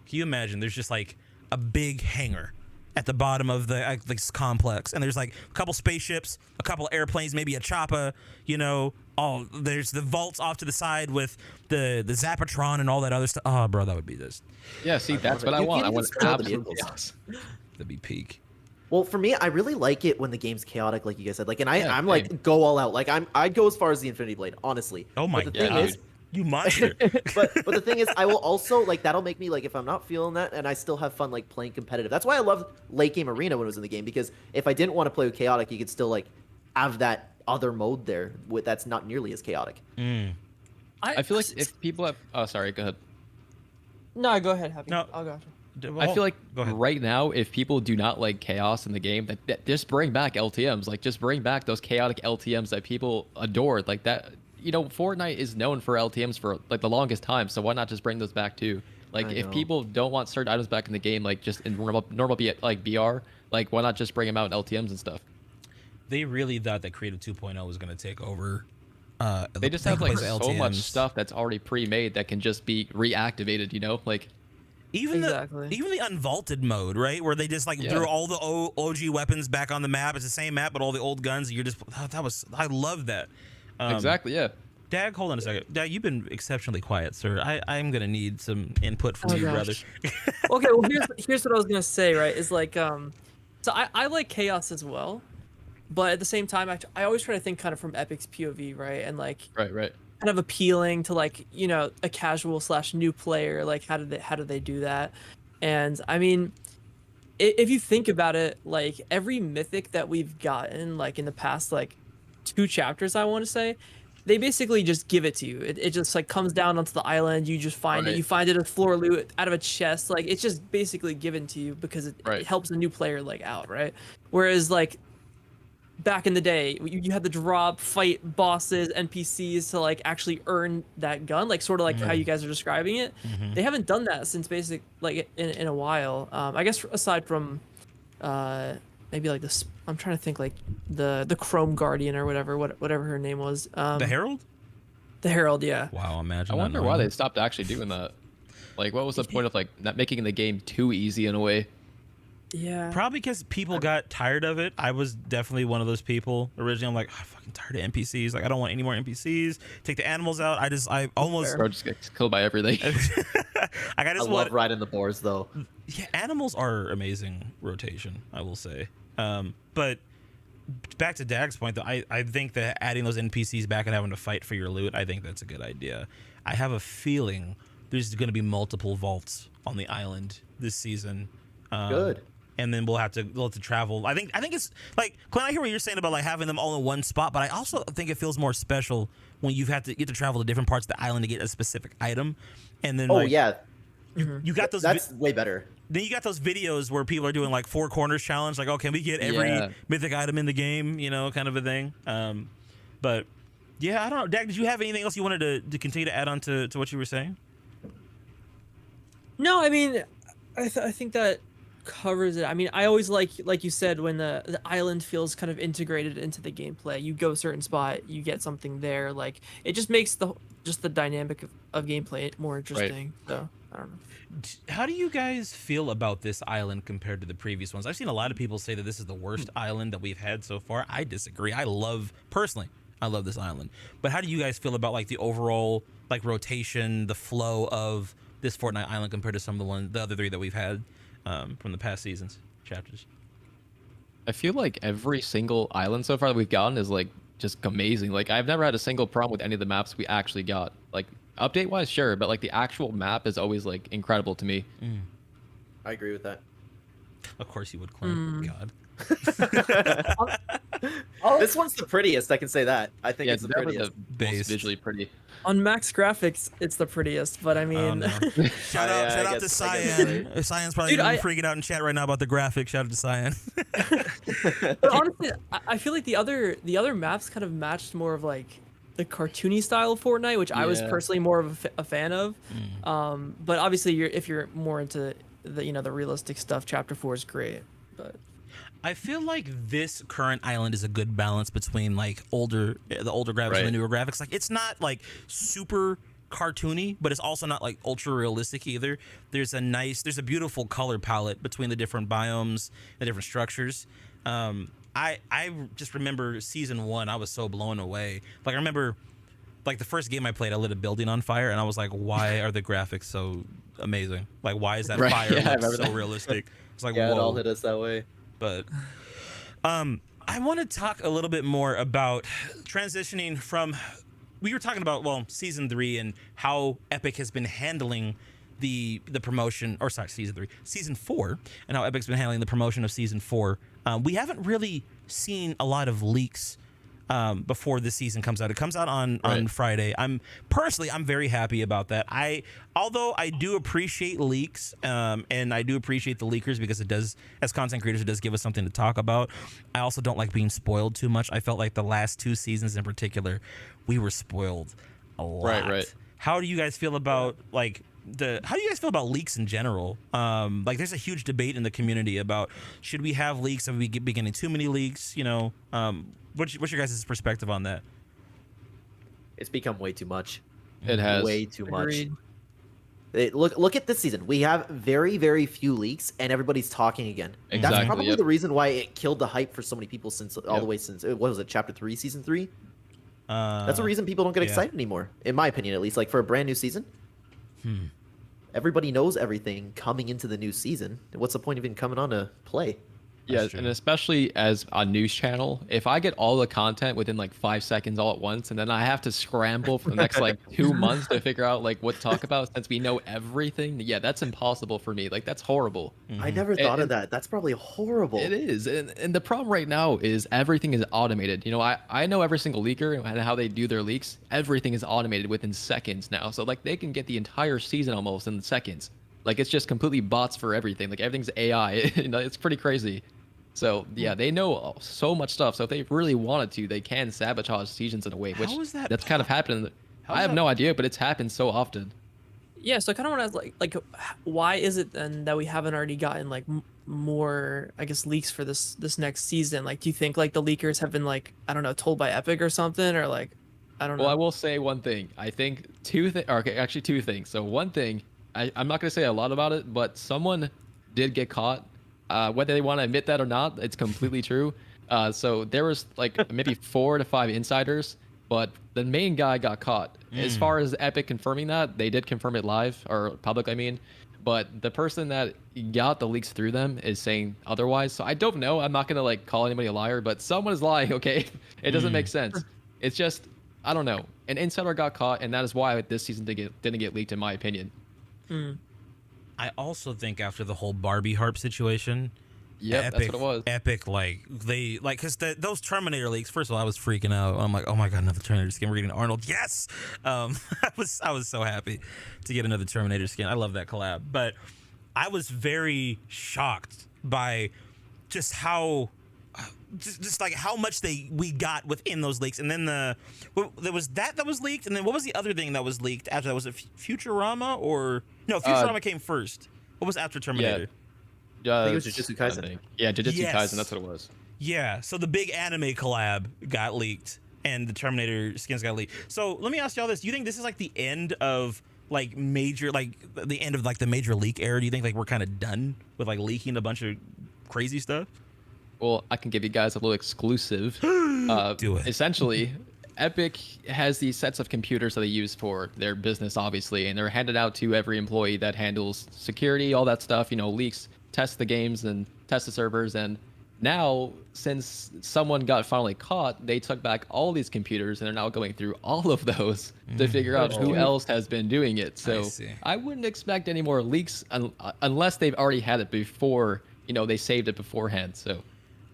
Can you imagine there's just like a big hangar at the bottom of this complex, and there's like a couple spaceships, a couple airplanes, maybe a chopper, there's the vaults off to the side with the Zapatron and all that other stuff. Oh, bro, that would be this. Yeah, see, that's what I You want. I can't want even spell the absolute vehicles. chaos. That'd be peak. Well, for me, I really like it when the game's chaotic, like you guys said. Like, and Yeah, I'm same. like go all out. Like I'd go as far as the Infinity Blade, honestly. Oh my But the God, thing is, you monster. but the thing is, I will also like that'll make me like if I'm not feeling that, and I still have fun like playing competitive. That's why I loved late game arena when it was in the game, because if I didn't want to play with chaotic, you could still like have that other mode there that's not nearly as chaotic. I feel like if people have, oh, sorry, go ahead. No, go ahead, Happy. No. I'll go after. I feel like Go ahead. right now, if people do not like chaos in the game, that just bring back LTMs. Like, just bring back those chaotic LTMs that people adored. Like that, Fortnite is known for LTMs for like the longest time. So why not just bring those back too? Like, I if know. people don't want certain items back in the game, like just in normal BR, like why not just bring them out in LTMs and stuff? They really thought that Creative 2.0 was going to take over. They just have like place so much LTMs. stuff that's already pre-made that can just be reactivated. Like, Even Exactly. the unvaulted mode, right, where they just like Yeah. threw all the OG weapons back on the map. It's the same map, but all the old guns. You're just I love that. exactly, yeah. Dag, hold on a second. Dag, you've been exceptionally quiet, sir. I'm gonna need some input from Oh, you, gosh. brother. Okay, well here's what I was gonna say, right? Is like so I like chaos as well, but at the same time I always try to think kind of from Epic's POV, right? And like Right. kind of appealing to like a casual / new player. Like how do they do that? And I mean, if you think about it, like every mythic that we've gotten like in the past like 2 chapters, I want to say, they basically just give it to you. It just like comes down onto the island. You just find it. Right. You find it a floor loot out of a chest. Like it's just basically given to you because it Right. helps a new player like out, right? Whereas like back in the day, you had to drop, fight bosses, NPCs to like actually earn that gun, like sort of like how you guys are describing it. They haven't done that since basic like in a while. I guess aside from maybe like this, I'm trying to think like the Chrome Guardian or whatever her name was. The Herald? The Herald, yeah. Wow, imagine. I not wonder knowing why that. they stopped actually doing that. Like, what was the point of like not making the game too easy in a way? Yeah. Probably because people got tired of it. I was definitely one of those people originally. I'm like, I'm fucking tired of NPCs. Like, I don't want any more NPCs. Take the animals out. I almost. Bro just gets killed by everything. I I just love want. riding the boars though. Yeah, animals are amazing rotation, I will say. But back to Dag's point, though, I think that adding those NPCs back and having to fight for your loot, I think that's a good idea. I have a feeling there's going to be multiple vaults on the island this season. Good. And then we'll have to travel. I think it's like, Clint, I hear what you're saying about like having them all in one spot, but I also think it feels more special when you have to travel to different parts of the island to get a specific item. And then Oh like, yeah, you got those. that's way better. Then you got those videos where people are doing like 4 corners challenge, like, oh, can we get every Yeah. mythic item in the game, kind of a thing. But yeah, I don't know. Dag, did you have anything else you wanted to continue to add on to what you were saying? No, I mean, I think that covers it. I mean, I always like you said, when the island feels kind of integrated into the gameplay. You go a certain spot, you get something there. Like it just makes the dynamic of gameplay more interesting. So I don't know. How do you guys feel about this island compared to the previous ones? I've seen a lot of people say that this is the worst island that we've had so far. I disagree. I love this island. But how do you guys feel about like the overall like rotation, the flow of this Fortnite island compared to some of the other three that we've had from the past seasons chapters. I feel like every single island so far that we've gotten is like just amazing. Like I've never had a single problem with any of the maps we actually got. Like update wise, sure, but like the actual map is always like incredible to me. I agree with that. Of course you would, Clint. God. This one's the prettiest. I can say that. I think Yeah, it's the definitely prettiest. the Based. most visually pretty. On max graphics, it's the prettiest, but I mean, no. Shout out, I shout out to guess- I guess Cyan. Cyan's probably Dude, freaking out in chat right now about the graphics. Shout out to Cyan. but honestly, I feel like the other maps kind of matched more of like the cartoony style of Fortnite, which I was Yeah. personally more of a fan of. But obviously, if you're more into the realistic stuff, Chapter 4 is great. But I feel like this current island is a good balance between like the older graphics and the Right. newer graphics. Like it's not like super cartoony, but it's also not like ultra realistic either. There's a beautiful color palette between the different biomes, the different structures. I just remember season 1, I was so blown away. Like I remember like the first game I played, I lit a building on fire and I was like, why are the graphics so amazing? Like why is that Right, fire yeah, I look remember so that. realistic? It's like, Yeah, it all whoa. hit us that way. But I want to talk a little bit more about transitioning from, we were talking about, well, season 3 and how Epic has been handling the promotion, or sorry, season 4, and how Epic's been handling the promotion of season 4. We haven't really seen a lot of leaks before this season comes out. It comes out on Friday. I'm very happy about that. Although I do appreciate leaks, and I do appreciate the leakers because it does, as content creators, it does give us something to talk about. I also don't like being spoiled too much. I felt like the last 2 seasons in particular, we were spoiled a lot. Right. How do you guys feel about how do you guys feel about leaks in general? Like there's a huge debate in the community about should we have leaks? Are we beginning too many leaks? What's your guys' perspective on that? It's become way too much. It has. Way too agreed. much. Look at this season. We have very, very few leaks, and everybody's talking again. That's Exactly, probably yep. the reason why it killed the hype for so many people since all Yep. the way since what was it, Chapter 3, Season 3? That's the Uh, reason people don't get yeah. excited anymore, in my opinion, at least. Like for a brand new season, everybody knows everything coming into the new season. What's the point of even coming on to play? Yeah, That's true. and especially as a news channel, if I get all the content within like 5 seconds all at once, and then I have to scramble for the next like 2 months to figure out like what to talk about since we know everything, yeah, that's impossible for me. Like that's horrible. I never thought of and- that. That's probably horrible. It is, and the problem right now is everything is automated. You know, I know every single leaker and how they do their leaks. Everything is automated within seconds now, so like they can get the entire season almost in seconds. Like it's just completely bots for everything. Like everything's AI. You know, it's pretty crazy. So yeah, they know so much stuff. So if they really wanted to, they can sabotage seasons in a way, which How is that that's kind of happened. How I is have that- no idea, but it's happened so often. Yeah, so I kind of want to ask, like, why is it then that we haven't already gotten like more, I guess, leaks for this next season? Like, do you think like the leakers have been like, I don't know, told by Epic or something, or like, I don't know. Well, I will say one thing. I think two things. So one thing, I'm not going to say a lot about it, but someone did get caught. Whether they want to admit that or not, it's completely true. So there was like maybe 4 to 5 insiders, but the main guy got caught. As far as Epic confirming that, they did confirm it live, or public, I mean. But the person that got the leaks through them is saying otherwise. So I don't know. I'm not going to like call anybody a liar, but someone is lying, okay? It doesn't make sense. It's just, I don't know. An insider got caught, and that is why this season didn't get leaked, in my opinion. I also think after the whole Barbie harp situation, Yep, that's what it was. Epic, because those Terminator leaks. First of all, I was freaking out. I'm like, oh my god, another Terminator skin. We're getting Arnold. Yes, I was so happy to get another Terminator skin. I love that collab, but I was very shocked by just how. Just like how much we got within those leaks, and then there was that was leaked, and then what was the other thing that was leaked after that? Was it Futurama or no? Futurama came first. What was after Terminator? I think it was Jujutsu Kaisen. Yeah, Jujutsu Yes. Kaisen, that's what it was. Yeah, so the big anime collab got leaked, and the Terminator skins got leaked. So let me ask y'all this: do you think this is like the end of like major, like the end of like the major leak era? Do you think like we're kind of done with like leaking a bunch of crazy stuff? Well, I can give you guys a little exclusive. Do it. Essentially, Epic has these sets of computers that they use for their business, obviously, and they're handed out to every employee that handles security, all that stuff, leaks, test the games and test the servers. And now, since someone got finally caught, they took back all these computers and they're now going through all of those to figure out who else has been doing it. So I wouldn't expect any more leaks unless they've already had it before, they saved it beforehand. So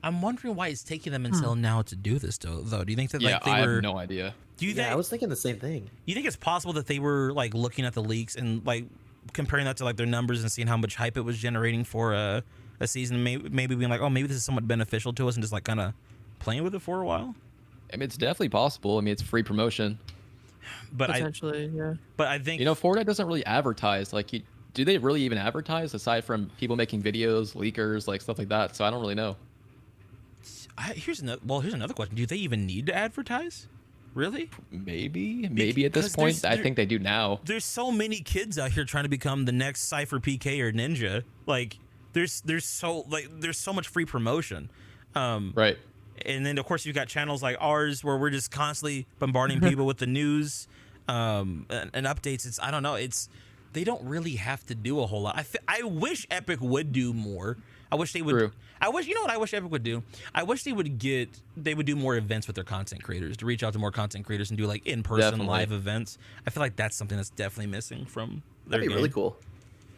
I'm wondering why it's taking them until now to do this, though. Do you think that yeah, they I were? have no idea. Do you think? I was thinking the same thing. You think it's possible that they were like looking at the leaks and like comparing that to like their numbers and seeing how much hype it was generating for a season, maybe being like, oh, maybe this is somewhat beneficial to us, and just like kind of playing with it for a while? I mean, it's definitely possible. I mean, it's free promotion. But Potentially, yeah. But I think Fortnite doesn't really advertise. Like, do they really even advertise aside from people making videos, leakers, like stuff like that? So I don't really know. Here's another question. Do they even need to advertise? Really? Maybe at this point. I think they do now. There's so many kids out here trying to become the next Cypher PK or Ninja. Like, there's so much free promotion. Right. And then of course you've got channels like ours where we're just constantly bombarding people with the news and updates. I don't know. They don't really have to do a whole lot. I wish Epic would do more. I wish they would. True. You know what I wish Epic would do? I wish they would do more events with their content creators, to reach out to more content creators and do like in-person live events. I feel like that's something that's definitely missing from their That'd be game. really cool.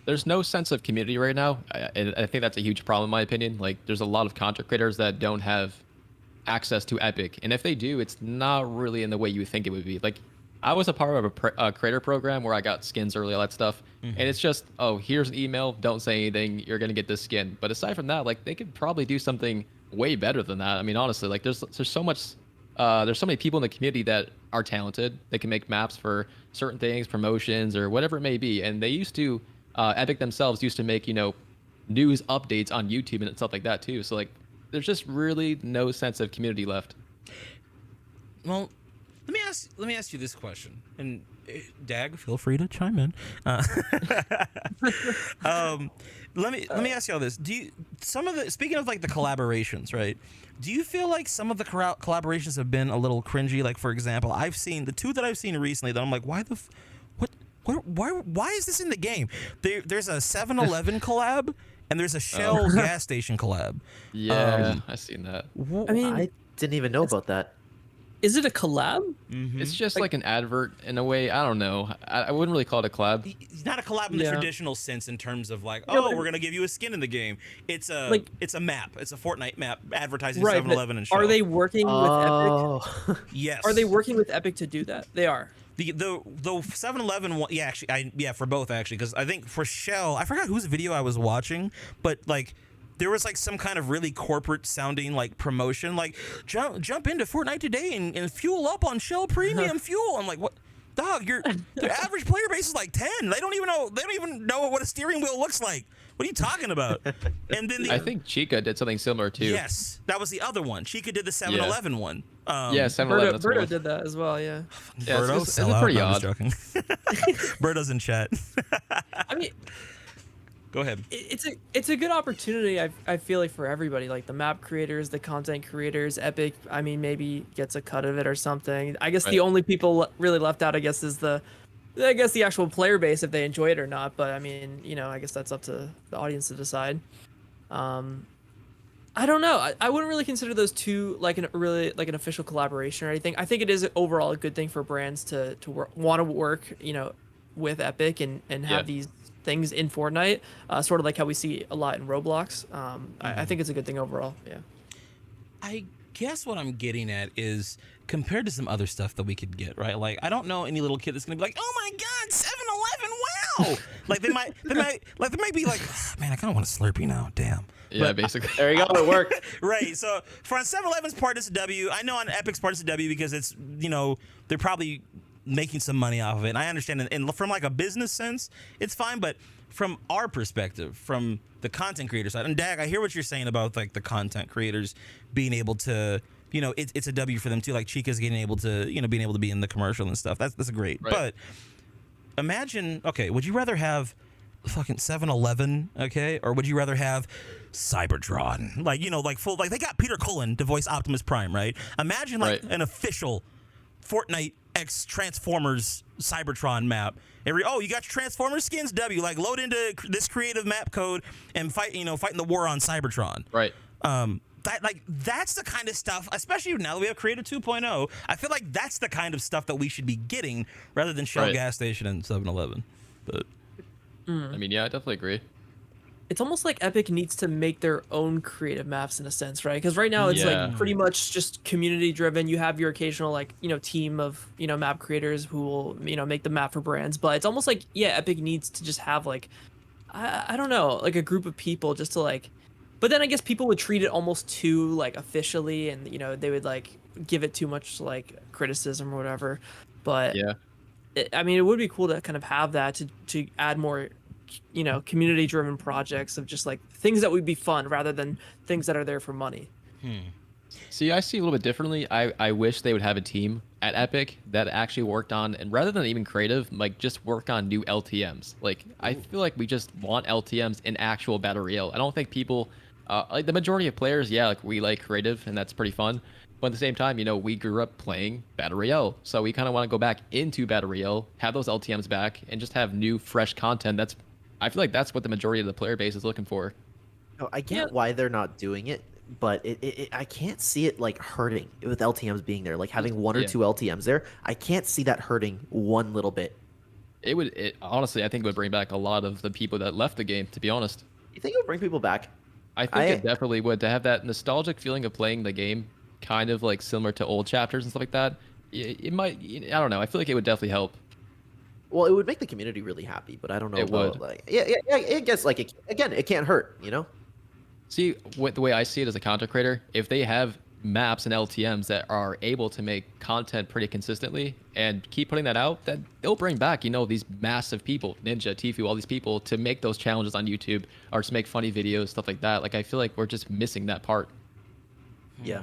There's no sense of community right now. I think that's a huge problem in my opinion. Like, there's a lot of content creators that don't have access to Epic, and if they do, it's not really in the way you would think it would be. Like, I was a part of a creator program where I got skins early, all that stuff, and it's just, oh, here's an email, don't say anything, you're gonna get this skin. But aside from that, like, they could probably do something way better than that. I mean, honestly, like, there's so much, there's so many people in the community that are talented. They can make maps for certain things, promotions, or whatever it may be. And they used to, Epic themselves used to make, news updates on YouTube and stuff like that too. So like, there's just really no sense of community left. Well, let me ask you this question, and Dag, feel free to chime in. Let me ask you all this. Speaking of like the collaborations, right? Do you feel like some of the collaborations have been a little cringy? Like, for example, I've seen the two that I've seen recently that I'm like, why is this in the game? There's a 7-Eleven collab and there's a Shell gas station collab. Yeah, I've seen that. I mean, I didn't even know about that. is it a collab? Mm-hmm. It's just like an advert in a way. I don't know. I wouldn't really call it a collab. It's not a collab in the traditional sense in terms of like, we're gonna give you a skin in the game. It's a map. It's a Fortnite map advertising 7-Eleven and Shell. Are they working with Epic? Yes. Are they working with Epic to do that? They are. The 7-Eleven one, yeah, actually, for both actually, because I think for Shell, I forgot whose video I was watching, but like there was like some kind of really corporate sounding like promotion, like jump into Fortnite today and fuel up on Shell Premium Fuel. I'm like, what? Dog, the average player base is like 10. They don't even know what a steering wheel looks like. What are you talking about? And then I think Chica did something similar too. Yes, that was the other one. Chica did the 7-Eleven one. Yeah, 7-Eleven. Berto did that as well. Yeah. Yeah, Berto's it's pretty I'm odd. just joking. Berto's in chat. I mean, Go ahead. it's a good opportunity. I feel like for everybody, like the map creators, the content creators, Epic. I mean, maybe gets a cut of it or something. I guess the only people really left out, I guess, is the actual player base, if they enjoy it or not. But I mean, I guess that's up to the audience to decide. I don't know. I wouldn't really consider those two like an official collaboration or anything. I think it is overall a good thing for brands to want to work, with Epic and have these things in Fortnite, sort of like how we see a lot in Roblox. I think it's a good thing overall. Yeah. I guess what I'm getting at is compared to some other stuff that we could get, right? Like, I don't know any little kid that's gonna be like, "Oh my God, 7-Eleven, wow!" Like they might be like, oh, "Man, I kind of want a Slurpee now." Damn. Yeah, basically. There you go. It worked. Right. So for on 7-Eleven's part, it's a W. I know on Epic's part, it's a W because it's they're probably making some money off of it. And I understand, and from like a business sense, it's fine. But from our perspective, from the content creator side, and Dag, I hear what you're saying about like the content creators being able to, it's a W for them too. Like Chica's being able to be in the commercial and stuff. That's great. Right. But imagine, okay, would you rather have fucking 7-Eleven, okay, or would you rather have Cybertron? Like, like full, like they got Peter Cullen to voice Optimus Prime, right? Imagine like an official Fortnite X Transformers Cybertron map. Oh, you got your Transformers skins? W, like load into this creative map code and fighting the war on Cybertron. Right. That's the kind of stuff, especially now that we have Creative 2.0. I feel like that's the kind of stuff that we should be getting rather than Shell Right. gas station and 7-Eleven. But I mean, yeah, I definitely agree. It's almost like Epic needs to make their own creative maps in a sense, right? Because right now it's Yeah. like pretty much just community driven. You have your occasional like team of map creators who will make the map for brands, but it's almost like Epic needs to just have like I don't know, like a group of people just to like. But then I guess people would treat it almost too like officially, and they would like give it too much like criticism or whatever. But Yeah. I mean, it would be cool to kind of have that to add more community driven projects of just like things that would be fun rather than things that are there for money. See, I see it a little bit differently. I wish they would have a team at Epic that actually worked on, and rather than even creative, like just work on new LTMs. Like I feel like we just want LTMs in actual Battle Royale. I don't think people, like the majority of players, like we like creative and that's pretty fun. But at the same time, we grew up playing Battle Royale, so we kind of want to go back into Battle Royale, have those LTMs back, and just have new, fresh content. I feel like that's what the majority of the player base is looking for. No, I get why they're not doing it, but I can't see it like hurting with LTMs being there. Like having one or Yeah. two LTMs there, I can't see that hurting one little bit. Honestly, I think it would bring back a lot of the people that left the game, to be honest. You think it would bring people back? I think it definitely would, to have that nostalgic feeling of playing the game, kind of like similar to old chapters and stuff like that. It might, I don't know. I feel like it would definitely help. Well, it would make the community really happy, but I don't know. It would. Like, yeah. I guess like it can't hurt, See, the way I see it as a content creator, if they have maps and LTMs that are able to make content pretty consistently and keep putting that out, then they'll bring back, these massive people, Ninja, Tfue, all these people to make those challenges on YouTube or to make funny videos, stuff like that. Like, I feel like we're just missing that part. Yeah.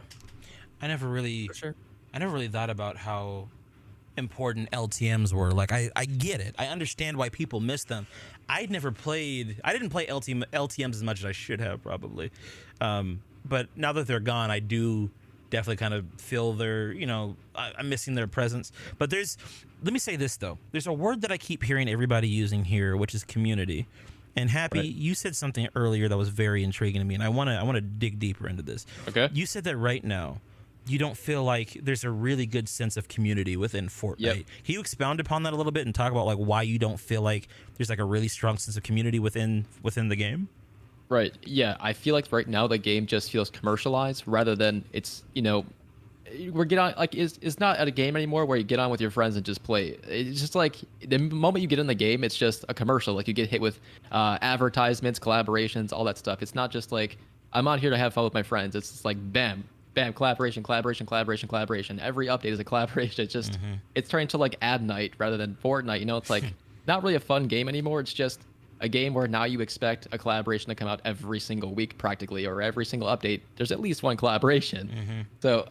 I never really For sure. thought about how important LTMs were. Like I get it. I understand why people miss them. I didn't play LTMs as much as I should have probably. But now that they're gone, I do definitely kind of feel their, I'm missing their presence. But let me say this though. There's a word that I keep hearing everybody using here, which is community. And Happy, Right. you said something earlier that was very intriguing to me, and I want to dig deeper into this. Okay. You said that right now you don't feel like there's a really good sense of community within Fortnite. Yep. Can you expound upon that a little bit and talk about like why you don't feel like there's like a really strong sense of community within the game? Right. Yeah. I feel like right now the game just feels commercialized rather than it's, we're get on like it's not at a game anymore where you get on with your friends and just play. It's just like the moment you get in the game, it's just a commercial. Like you get hit with advertisements, collaborations, all that stuff. It's not just like I'm out here to have fun with my friends. It's just like bam, bam, collaboration. Every update is a collaboration. It's just it's turning to like ad night rather than Fortnite. It's like not really a fun game anymore. It's just a game where now you expect a collaboration to come out every single week practically, or every single update. There's at least one collaboration. So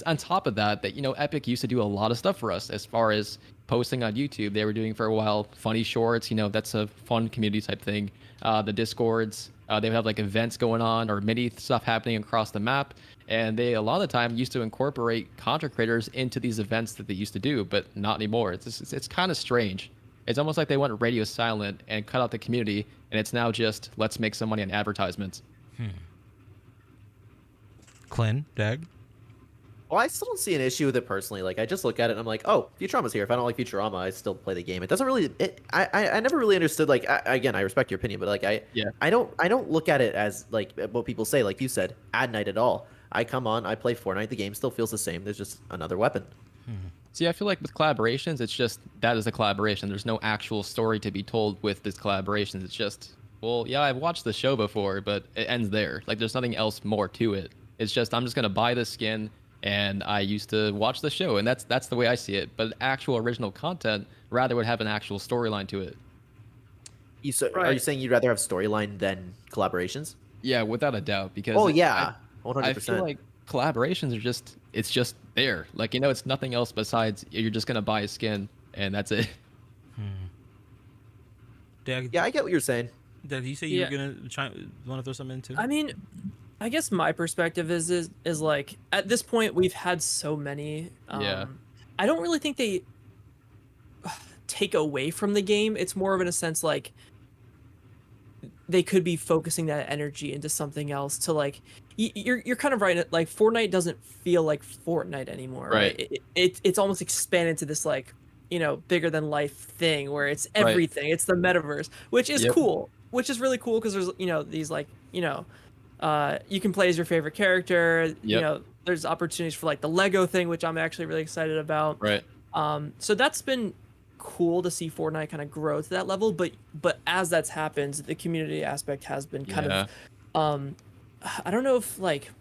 on top of that, Epic used to do a lot of stuff for us as far as posting on YouTube. They were doing for a while funny shorts. That's a fun community type thing. The Discords, they would have like events going on or mini stuff happening across the map. And they a lot of the time used to incorporate content creators into these events that they used to do, but not anymore. It's kind of strange. It's almost like they went radio silent and cut out the community, and it's now just let's make some money on advertisements. Clint, Dag? Well, I still don't see an issue with it personally. Like I just look at it and I'm like, oh, Futurama's here. If I don't like Futurama, I still play the game. It doesn't really. I never really understood. Like again, I respect your opinion, but like I don't look at it as like what people say. Like you said, ad night at all. I come on, I play Fortnite. The game still feels the same. There's just another weapon. See, I feel like with collaborations, it's just that is a collaboration. There's no actual story to be told with this collaborations. It's just, well, yeah, I've watched the show before, but it ends there. Like, there's nothing else more to it. It's just, I'm just going to buy this skin, and I used to watch the show, and that's the way I see it. But actual original content rather would have an actual storyline to it. Are you saying you'd rather have storyline than collaborations? Yeah, without a doubt. Because Oh, yeah. 100%. I feel like collaborations are it's just there. Like, it's nothing else besides you're just going to buy a skin, and that's it. Dag, Yeah, I get what you're saying. Dag, you say you were gonna want to throw something in too? I mean, I guess my perspective is like at this point we've had so many Yeah. I don't really think they take away from the game. It's more of in a sense like they could be focusing that energy into something else to like you're kind of right. Like Fortnite doesn't feel like Fortnite anymore, right? Right. It's almost expanded to this like, you know, bigger than life thing where it's everything. It's the metaverse, which is cool, which is really cool because there's, you know, these like, you know, you can play as your favorite character. You know, there's opportunities for like the Lego thing, which I'm actually really excited about. Right. So that's been cool to see Fortnite kind of grow to that level, but as that's happened, the community aspect has been kind of I don't know if like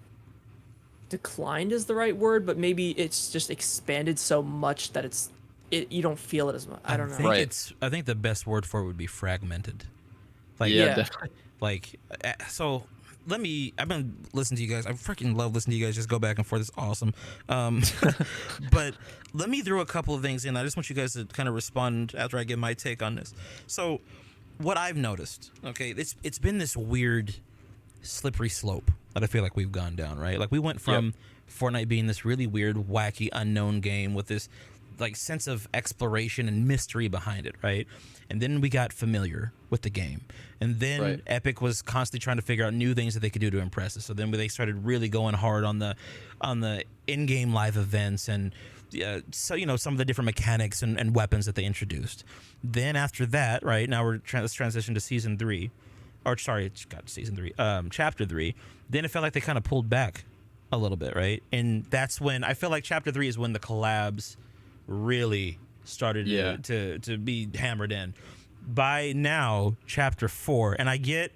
declined is the right word, but maybe it's just expanded so much that you don't feel it as much. I don't know. I think the best word for it would be fragmented. Like Definitely. like so I've been listening to you guys. I freaking love listening to you guys just go back and forth. It's awesome. But let me throw a couple of things in. I just want you guys to kind of respond after I give my take on this. So what I've noticed, okay, it's been this weird slippery slope that I feel like we've gone down, right? Like we went from Fortnite being this really weird, wacky, unknown game with this like sense of exploration and mystery behind it, right? And then we got familiar with the game, and then Epic was constantly trying to figure out new things that they could do to impress us. So then they started really going hard on the in-game live events and so you know some of the different mechanics and weapons that they introduced. Then after that, right now let's transition to season 3, or sorry, it's got season 3, chapter 3. Then it felt like they kind of pulled back a little bit, right? And that's when I feel like chapter 3 is when the collabs really started to be hammered in. By now, chapter 4, and I get,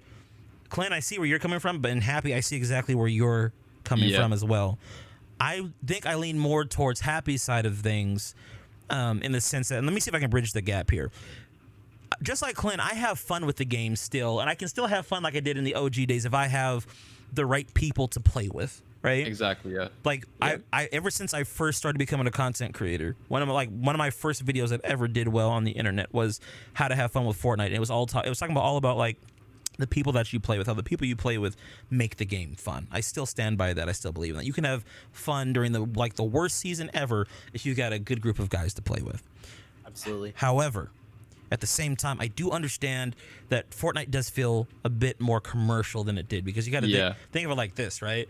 Clint, I see where you're coming from, but in Happy, I see exactly where you're coming from as well. I think I lean more towards Happy's side of things, in the sense that, and let me see if I can bridge the gap here. Just like Clint, I have fun with the game still, and I can still have fun like I did in the OG days if I have the right people to play with. Right? Exactly. Yeah. Like I ever since I first started becoming a content creator, one of my first videos that ever did well on the internet was how to have fun with Fortnite. And it was talking all about like the people that you play with, how the people you play with make the game fun. I still stand by that. I still believe in that. You can have fun during the worst season ever if you got a good group of guys to play with. Absolutely. However, at the same time, I do understand that Fortnite does feel a bit more commercial than it did, because you got to think of it like this, right?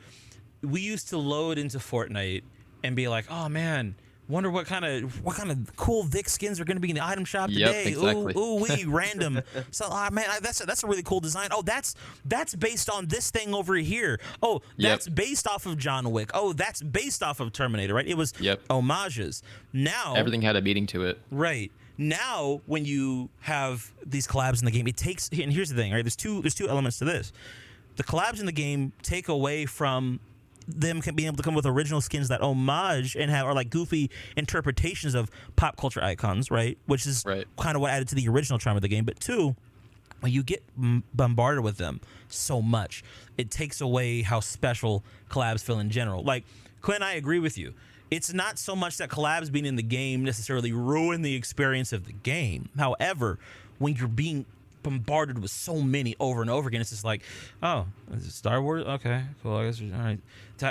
We used to load into Fortnite and be like, "Oh man, wonder what kind of cool Vic skins are going to be in the item shop today." Exactly. Ooh, random. So, man, that's a really cool design. Oh, that's based on this thing over here. Oh, that's based off of John Wick. Oh, that's based off of Terminator. Right? It was homages. Now everything had a meaning to it. Right. Now, when you have these collabs in the game, it takes. And here's the thing, right? There's two elements to this. The collabs in the game take away from them being able to come with original skins that homage and are like goofy interpretations of pop culture icons, right? Which is kind of what added to the original charm of the game. But two, when you get bombarded with them so much, it takes away how special collabs feel in general. Like, Clint, I agree with you. It's not so much that collabs being in the game necessarily ruin the experience of the game. However, when you're being bombarded with so many over and over again, it's just like, oh, is it Star Wars? Okay, cool. I guess all right.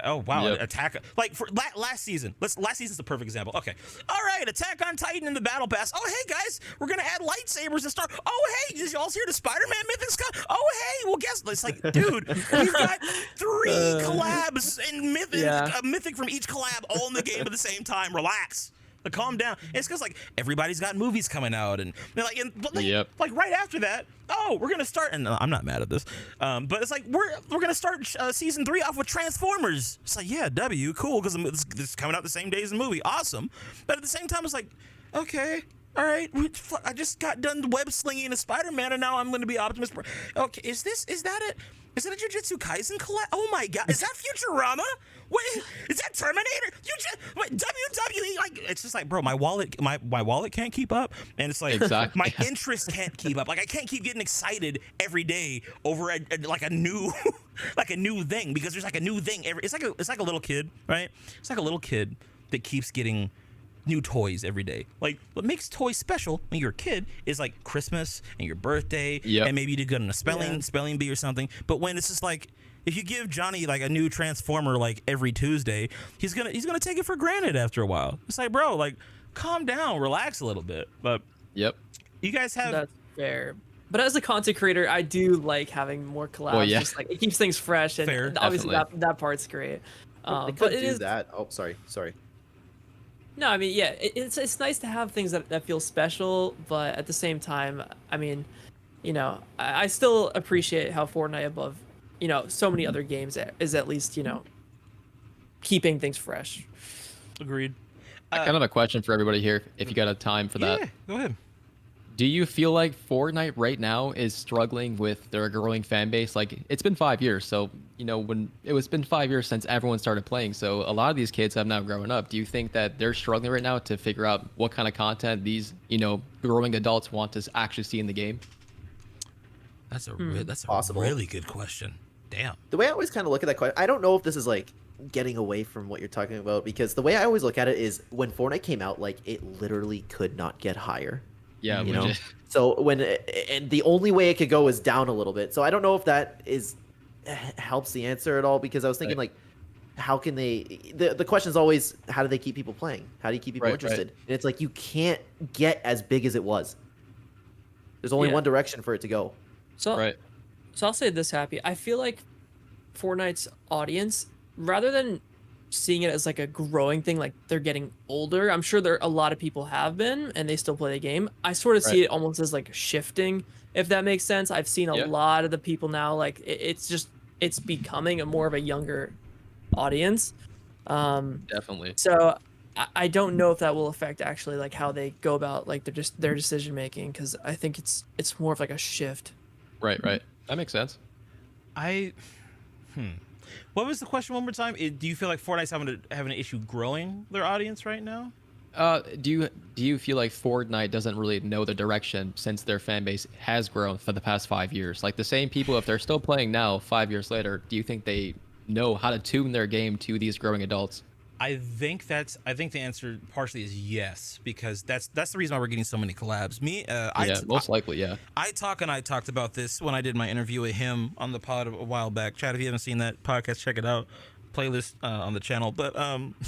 Oh wow, Attack! Like for last season. Last season's the perfect example. Okay, all right, Attack on Titan in the Battle Pass. Oh hey guys, we're gonna add lightsabers and Star. Oh hey, did y'all hear the Spider-Man mythic Scott? Oh hey, well guess it's like, dude, we've got 3 collabs and mythic from each collab all in the game at the same time. Relax. Calm down. It's because like everybody's got movies coming out, and like right after that, oh, we're gonna start. And I'm not mad at this, but it's like we're gonna start season 3 off with Transformers. It's like, yeah, cool, because it's coming out the same day as the movie. Awesome, but at the same time, it's like, okay. All right, I just got done web slinging a Spider-Man, and now I'm going to be Optimus Prime. Okay, is that it? Is that a Jujutsu Kaisen collab? Oh my God, is that Futurama? Wait, is that Terminator? WWE? Like, it's just like, bro, my wallet can't keep up, and it's like my interest can't keep up. Like, I can't keep getting excited every day over a new like a new thing, because there's like a new thing every. It's like a little kid, right? It's like a little kid that keeps getting new toys every day. Like, what makes toys special when you're a kid is like Christmas and your birthday, and maybe you did good on a spelling bee or something. But when it's just like, if you give Johnny like a new transformer like every Tuesday, he's gonna take it for granted after a while. It's like, bro, like calm down, relax a little bit. But Yep. you guys have That's fair. But as a content creator, I do like having more collabs. Well, yeah. Just like it keeps things fresh, and Fair, obviously definitely. that part's great. They But could it do is that. Oh, sorry. no, I mean, yeah, it's nice to have things that feel special, but at the same time, I mean, you know, I still appreciate how Fortnite above, you know, so many other games is at least, you know, keeping things fresh. agreed. I kind of have a question for everybody here, if you got a time for that. Yeah, go ahead. Do you feel like Fortnite right now is struggling with their growing fan base? Like, it's been 5 years, so you know when it's been 5 years since everyone started playing. So a lot of these kids have now grown up. Do you think that they're struggling right now to figure out what kind of content these growing adults want to actually see in the game? That's a Possible. really good question. Damn. The way I always kind of look at that question, I don't know if this is like getting away from what you're talking about, because the way I always look at it is when Fortnite came out, like it literally could not get higher. Yeah, You know? legit. So and the only way it could go is down a little bit. So I don't know if that helps the answer at all, because I was thinking Right. like, how can the question is always, how do they keep people playing? How do you keep people Right, interested? And it's like, you can't get as big as it was. There's only Yeah. one direction for it to go. So, Right. so I'll say this, Happy. I feel like Fortnite's audience, rather than seeing it as like a growing thing, like they're getting older. I'm sure a lot of people have been, and they still play the game. I sort of see Right. it almost as like shifting, if that makes sense. I've seen a Yeah. lot of the people now, like it's becoming a more of a younger audience. Definitely. So I don't know if that will affect actually like how they go about like their decision making, because I think it's more of like a shift. Right. That makes sense. What was the question one more time? Do you feel like Fortnite's having an issue growing their audience right now? Do you feel like Fortnite doesn't really know the direction since their fan base has grown for the past 5 years? Like the same people, if they're still playing now, 5 years later, do you think they know how to tune their game to these growing adults? I think the answer partially is yes, because that's the reason why we're getting so many collabs. Most likely, yeah. I talked about this when I did my interview with him on the pod a while back. Chad, if you haven't seen that podcast, check it out. Playlist on the channel, but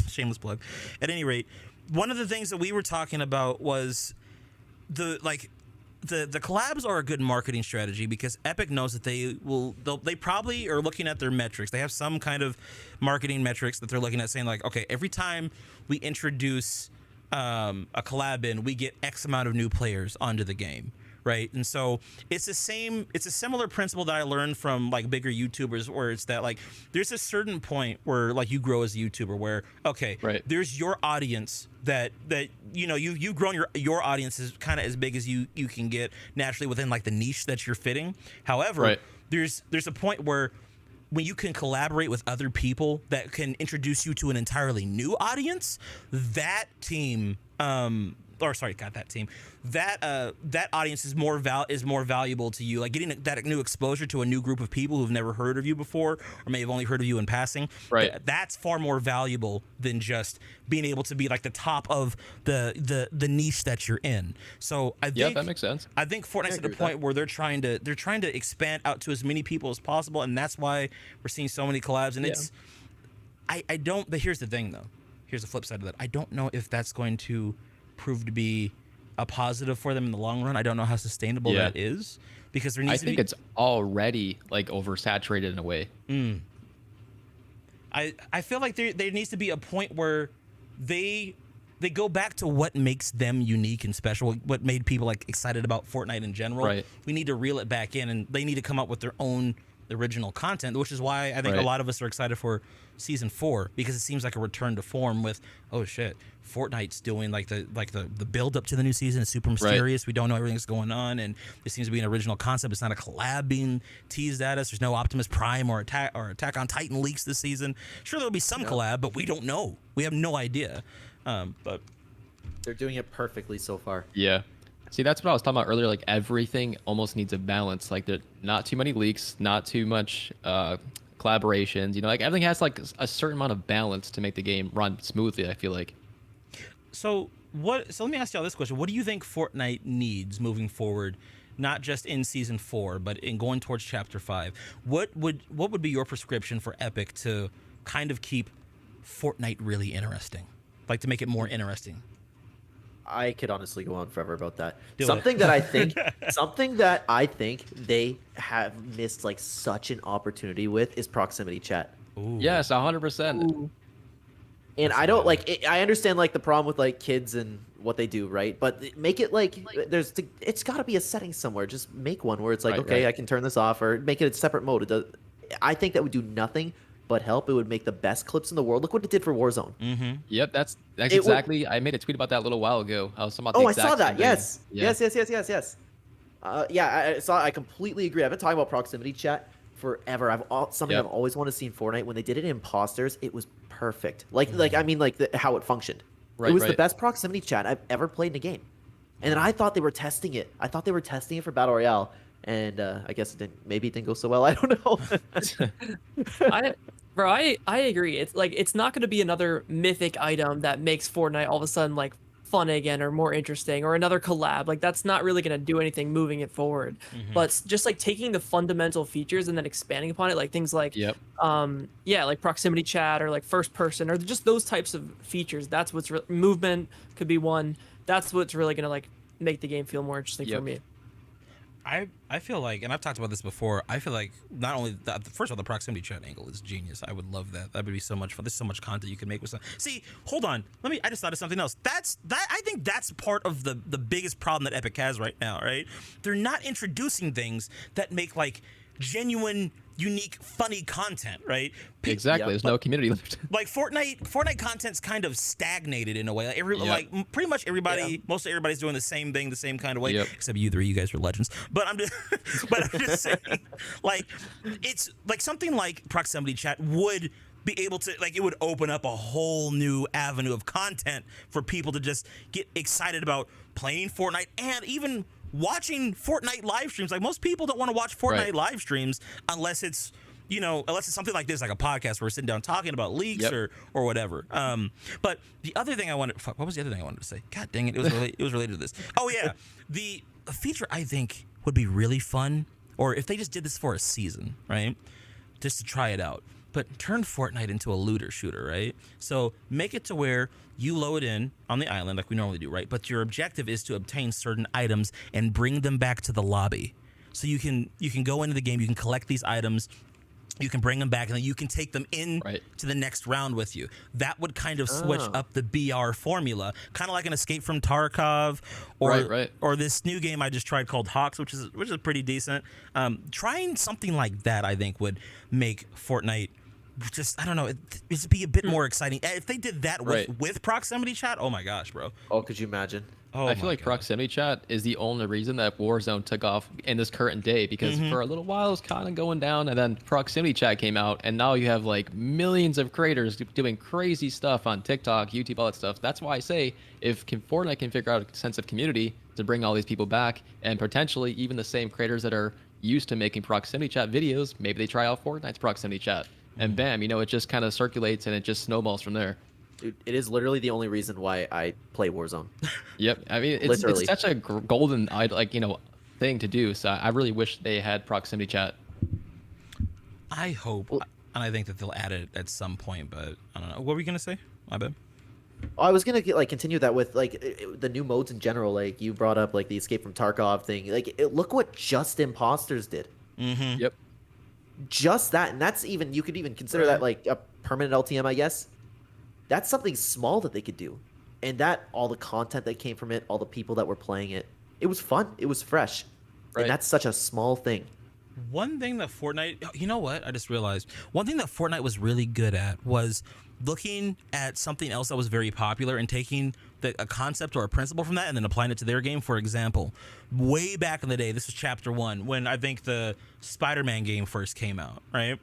shameless plug. At any rate, one of the things that we were talking about was the collabs are a good marketing strategy, because Epic knows that they probably are looking at their metrics. They have some kind of marketing metrics that they're looking at, saying like, okay, every time we introduce a collab in, we get X amount of new players onto the game, right? And so it's a similar principle that I learned from like bigger YouTubers, where it's that like there's a certain point where like you grow as a YouTuber where, okay, Right. there's your audience that you've grown your audience is kind of as big as you can get naturally within like the niche that you're fitting. However, Right. there's a point where when you can collaborate with other people that can introduce you to an entirely new audience, that team that audience is more valuable to you. Like getting that new exposure to a new group of people who've never heard of you before, or may have only heard of you in passing. Right. That's far more valuable than just being able to be like the top of the niche that you're in. So I think Yeah, that makes sense. I think Fortnite's at agree a with point where they're trying to expand out to as many people as possible, and that's why we're seeing so many collabs. And it's I don't. But here's the thing, though. Here's the flip side of that. I don't know if that's going to prove to be a positive for them in the long run. I don't know how sustainable Yeah. that is, because there needs I to think be. it's already like oversaturated in a way. I feel like there needs to be a point where they go back to what makes them unique and special, what made people like excited about Fortnite in general. Right. We need to reel it back in, and they need to come up with their own original content, which is why I think a Right. lot of us are excited for season 4, because it seems like a return to form with, oh shit, Fortnite's doing like the build up to the new season is super mysterious. We don't know everything that's going on, and this seems to be an original concept. It's not a collab being teased at us. There's no Optimus Prime or Attack on Titan leaks this season. Sure, there'll be some collab, but we don't know. We have no idea. But They're doing it perfectly so far. Yeah. See, that's what I was talking about earlier. Like everything almost needs a balance. Like there, not too many leaks, not too much collaborations. You know, like everything has like a certain amount of balance to make the game run smoothly. I feel like. So let me ask y'all this question: what do you think Fortnite needs moving forward not just in season 4, but in going towards chapter 5, what would be your prescription for Epic to kind of keep Fortnite really interesting, like to make it more interesting? I could honestly go on forever about that. Do something it. that I think, something that I think they have missed like such an opportunity with is proximity chat. Ooh. Yes, 100%. Ooh. And I don't like it, I understand like the problem with like kids and what they do, right? But make it like it's got to be a setting somewhere. Just make one where it's like, Right, okay, right. I can turn this off, or make it a separate mode. It does. I think that would do nothing but help. It would make the best clips in the world. Look what it did for Warzone. Mm-hmm. Yep, that's It would- exactly. I made a tweet about that a little while ago. I was talking about the Oh, I exact saw same that. thing. Yes. Yeah. Yes. Yeah, I saw. I completely agree. I've been talking about proximity chat forever. Something Yep. I've always wanted to see in Fortnite. When they did it in Imposters, it was perfect. Like I mean, like how it functioned. Right, it was the right. best proximity chat I've ever played in a game. And then I thought they were testing it. I thought they were testing it for Battle Royale, and I guess maybe it didn't go so well. I don't know. I agree. It's like it's not going to be another mythic item that makes Fortnite all of a sudden like fun again or more interesting, or another collab. Like that's not really going to do anything moving it forward. But just like taking the fundamental features and then expanding upon it, like things like Yep. like proximity chat or like first person or just those types of features. That's what's movement could be one. That's what's really going to like make the game feel more interesting for Yep. me. I feel like, and I've talked about this before, I feel like not only first of all, the proximity chat angle is genius. I would love that. That would be so much fun. There's so much content you can make with some. See, hold on. I just thought of something else. I think that's part of the biggest problem that Epic has right now, right? They're not introducing things that make like genuine, unique, funny content, right? Exactly. Yep. There's no community left. Like Fortnite content's kind of stagnated in a way. Like, Yep. like pretty much everybody, most of everybody's doing the same thing, the same kind of way. Yep. Except you three, you guys are legends. But I'm just saying, like, it's like something like proximity chat would be able to, like, it would open up a whole new avenue of content for people to just get excited about playing Fortnite and even watching Fortnite live streams. Like, most people don't want to watch Fortnite Right. live streams unless it's something like this, like a podcast where we're sitting down talking about leaks Yep. or whatever. But the other thing what was the other thing I wanted to say? God dang it, it was related to this. Oh yeah, the feature I think would be really fun, or if they just did this for a season, right? Just to try it out. But turn Fortnite into a looter shooter, right? So make it to where you load in on the island like we normally do, right? But your objective is to obtain certain items and bring them back to the lobby. So you can go into the game, you can collect these items, you can bring them back, and then you can take them in Right. to the next round with you. That would kind of switch Oh. up the BR formula, kind of like an Escape from Tarkov, or Right. or this new game I just tried called Hawks, which is pretty decent. Trying something like that, I think, would make Fortnite just, I don't know, it'd be a bit more exciting. If they did that Right. with proximity chat, oh my gosh, bro. Oh, could you imagine? Oh, I feel my like God. proximity chat is the only reason that Warzone took off in this current day, because Mm-hmm. for a little while it was kind of going down, and then proximity chat came out, and now you have like millions of creators doing crazy stuff on TikTok, YouTube, all that stuff. That's why I say if Fortnite can figure out a sense of community to bring all these people back, and potentially even the same creators that are used to making proximity chat videos, maybe they try out Fortnite's proximity chat, and bam, it just kind of circulates and it just snowballs from there. Dude, it is literally the only reason why I play Warzone. Yep, I mean it's Literally. such a golden thing to do. So I really wish they had proximity chat. I hope, and I think that they'll add it at some point, but I don't know. What were we going to say? My bad. Oh, I was gonna continue that with the new modes in general. Like you brought up like the Escape from Tarkov thing. Look what just Imposters did. Mm-hmm. Yep. Just that, and that's even, you could even consider that like a permanent LTM, I guess. That's something small that they could do, and that all the content that came from it, all the people that were playing it, it was fun, it was fresh, Right. and that's such a small thing. One thing that Fortnite, you know what? I just realized one thing that Fortnite was really good at was looking at something else that was very popular and taking a concept or a principle from that and then applying it to their game. For example, way back in the day, this was chapter 1, when I think the Spider-Man game first came out, right?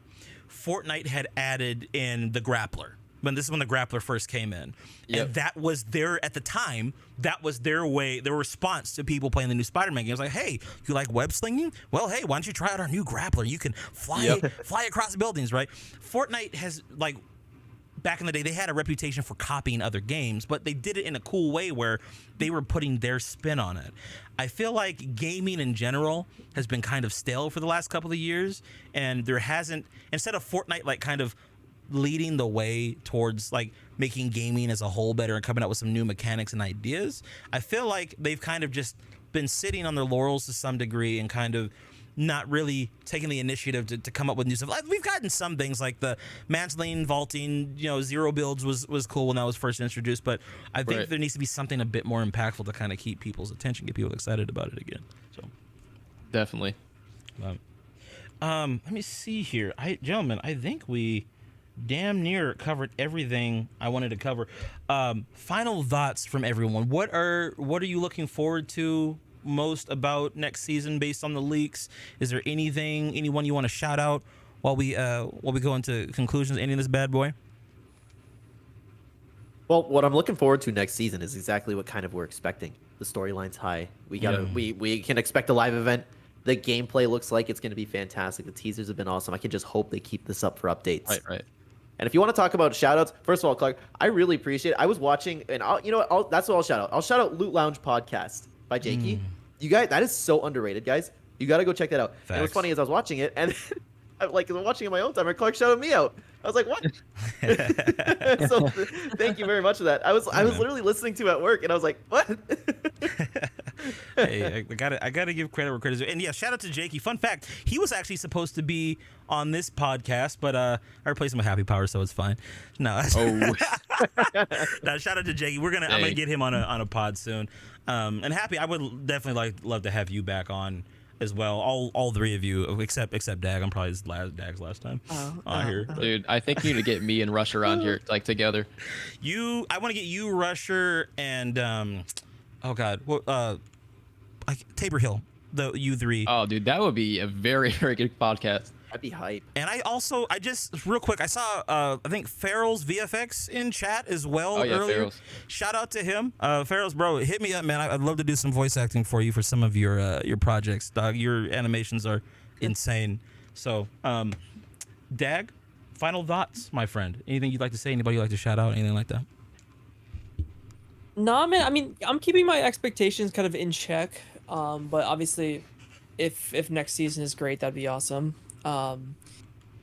Fortnite had added in the grappler. This is when the grappler first came in. Yep. And that was at the time, that was their response to people playing the new Spider-Man games. Like, hey, you like web slinging? Well, hey, why don't you try out our new grappler? You can fly across the buildings, right? Fortnite has back in the day, they had a reputation for copying other games, but they did it in a cool way where they were putting their spin on it. I feel like gaming in general has been kind of stale for the last couple of years, and there hasn't, instead of Fortnite like kind of leading the way towards like making gaming as a whole better and coming up with some new mechanics and ideas, I feel like they've kind of just been sitting on their laurels to some degree and kind of not really taking the initiative to come up with new stuff. Like, we've gotten some things like the Manslane vaulting, zero builds was cool when that was first introduced, but I think there needs to be something a bit more impactful to kind of keep people's attention, get people excited about it again. So Definitely. Let me see here. Gentlemen, I think we damn near covered everything I wanted to cover. Final thoughts from everyone. What are you looking forward to most about next season based on the leaks? Is there anyone you want to shout out while we go into conclusions, ending this bad boy? Well, what I'm looking forward to next season is exactly what kind of we're expecting. The storyline's high. We can expect a live event. The gameplay looks like it's going to be fantastic. The teasers have been awesome. I can just hope they keep this up for updates. Right. And if you want to talk about shoutouts, first of all, Clark, I really appreciate it. I was watching, and that's what I'll shout out. I'll shout out Loot Lounge Podcast by Jakey. You guys, that is so underrated, guys. You got to go check that out. And what's funny is I was watching it, and I'm watching it my own time, and Clark shouted me out. I was like, what? So thank you very much for that. I was literally listening to it at work, and I was like, what? Hey, I gotta give credit where credit is due. And yeah, shout out to Jakey. Fun fact, he was actually supposed to be on this podcast, but I replaced him with Happy Power, so it's fine. No, no, shout out to Jakey. I'm gonna get him on a pod soon. And Happy, I would definitely love to have you back on as well. All three of you, except Dag. I'm probably Dag's last time on here. Dude, I think you need to get me and Rusher on here like together. I want to get you, Rusher, and Tabor Hill, you three. Oh, dude, that would be a very, very good podcast. I'd be hype. And I just real quick, I saw I think Farrell's VFX in chat as well earlier. Farrell's. Shout out to him. Farrell's, bro, hit me up, man. I'd love to do some voice acting for you for some of your projects, dog. Your animations are insane. So, Dag, final thoughts, my friend. Anything you'd like to say? Anybody you'd like to shout out? Anything like that? Nah, man. I mean, I'm keeping my expectations kind of in check. But obviously, if next season is great, that'd be awesome.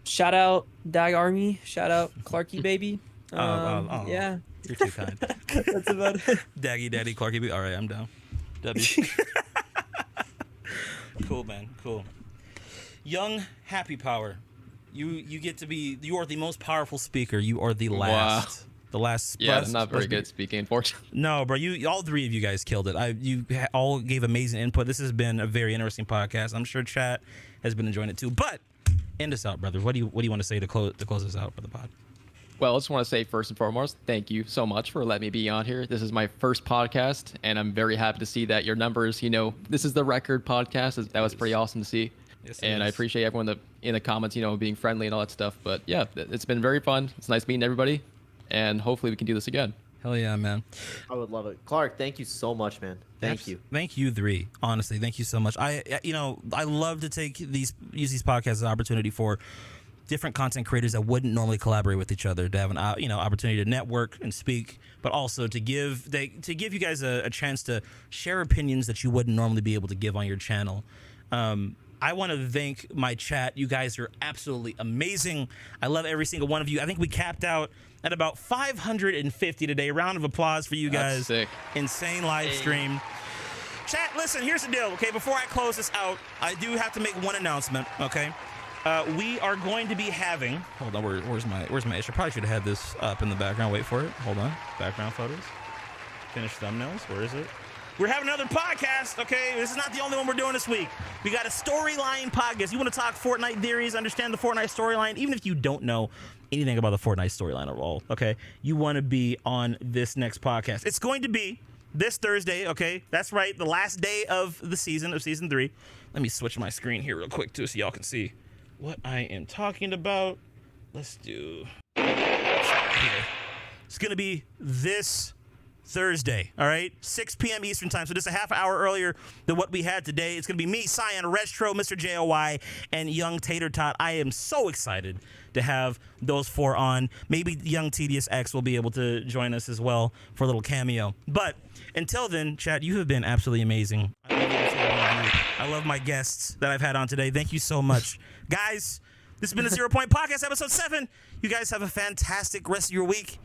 Shout out Dag Army. Shout out Klarque baby. Yeah. You're too kind. That's about it. Daggy Daddy Klarque baby. All right, I'm down. W. Cool, man. Cool. Young Happy Power. You get to be. You are the most powerful speaker. You are the last. Wow. The last. Yeah, I'm not very good at speaking, unfortunately. No, bro. All three of you guys killed it. You all gave amazing input. This has been a very interesting podcast. I'm sure chat has been enjoying it too. But end us out, brother. What do you want to say to close us out for the pod? Well, I just want to say first and foremost, thank you so much for letting me be on here. This is my first podcast, and I'm very happy to see that your numbers, this is the record podcast. That was pretty awesome to see. Yes, and I appreciate everyone in the comments, being friendly and all that stuff. But yeah, it's been very fun. It's nice meeting everybody, and hopefully we can do this again. Hell yeah, man. I would love it. Clark, thank you so much, man. Thank you. Thank you three. Honestly, thank you so much. I love to use these podcasts as an opportunity for different content creators that wouldn't normally collaborate with each other to have an opportunity to network and speak, but also to give you guys a chance to share opinions that you wouldn't normally be able to give on your channel. I want to thank my chat. You guys are absolutely amazing. I love every single one of you. I think we capped out at about 550 today. Round of applause for you guys. That's sick. Insane live stream. Chat, listen, here's the deal, okay? Before I close this out, I do have to make one announcement, okay? We are going to be having... Hold on, where's my issue? Probably should have had this up in the background. Wait for it. Hold on. Background photos. Finish thumbnails. Where is it? We're having another podcast, okay? This is not the only one we're doing this week. We got a storyline podcast. You want to talk Fortnite theories, understand the Fortnite storyline, even if you don't know anything about the Fortnite storyline at all, okay? You want to be on this next podcast. It's going to be this Thursday, okay? That's right, the last day of the season, of season 3. Let me switch my screen here real quick, too, so y'all can see what I am talking about. Let's do... Here. It's going to be this Thursday, all right? 6 p.m. Eastern time. So just a half hour earlier than what we had today. It's going to be me, Cyan, Retro, Mr. JOY, and Young Tater Tot. I am so excited to have those four on. Maybe Young Tedious X will be able to join us as well for a little cameo. But until then, chat, you have been absolutely amazing. I love every single one of you. I love my guests that I've had on today. Thank you so much. Guys, this has been the 0 Point Podcast, episode 7. You guys have a fantastic rest of your week.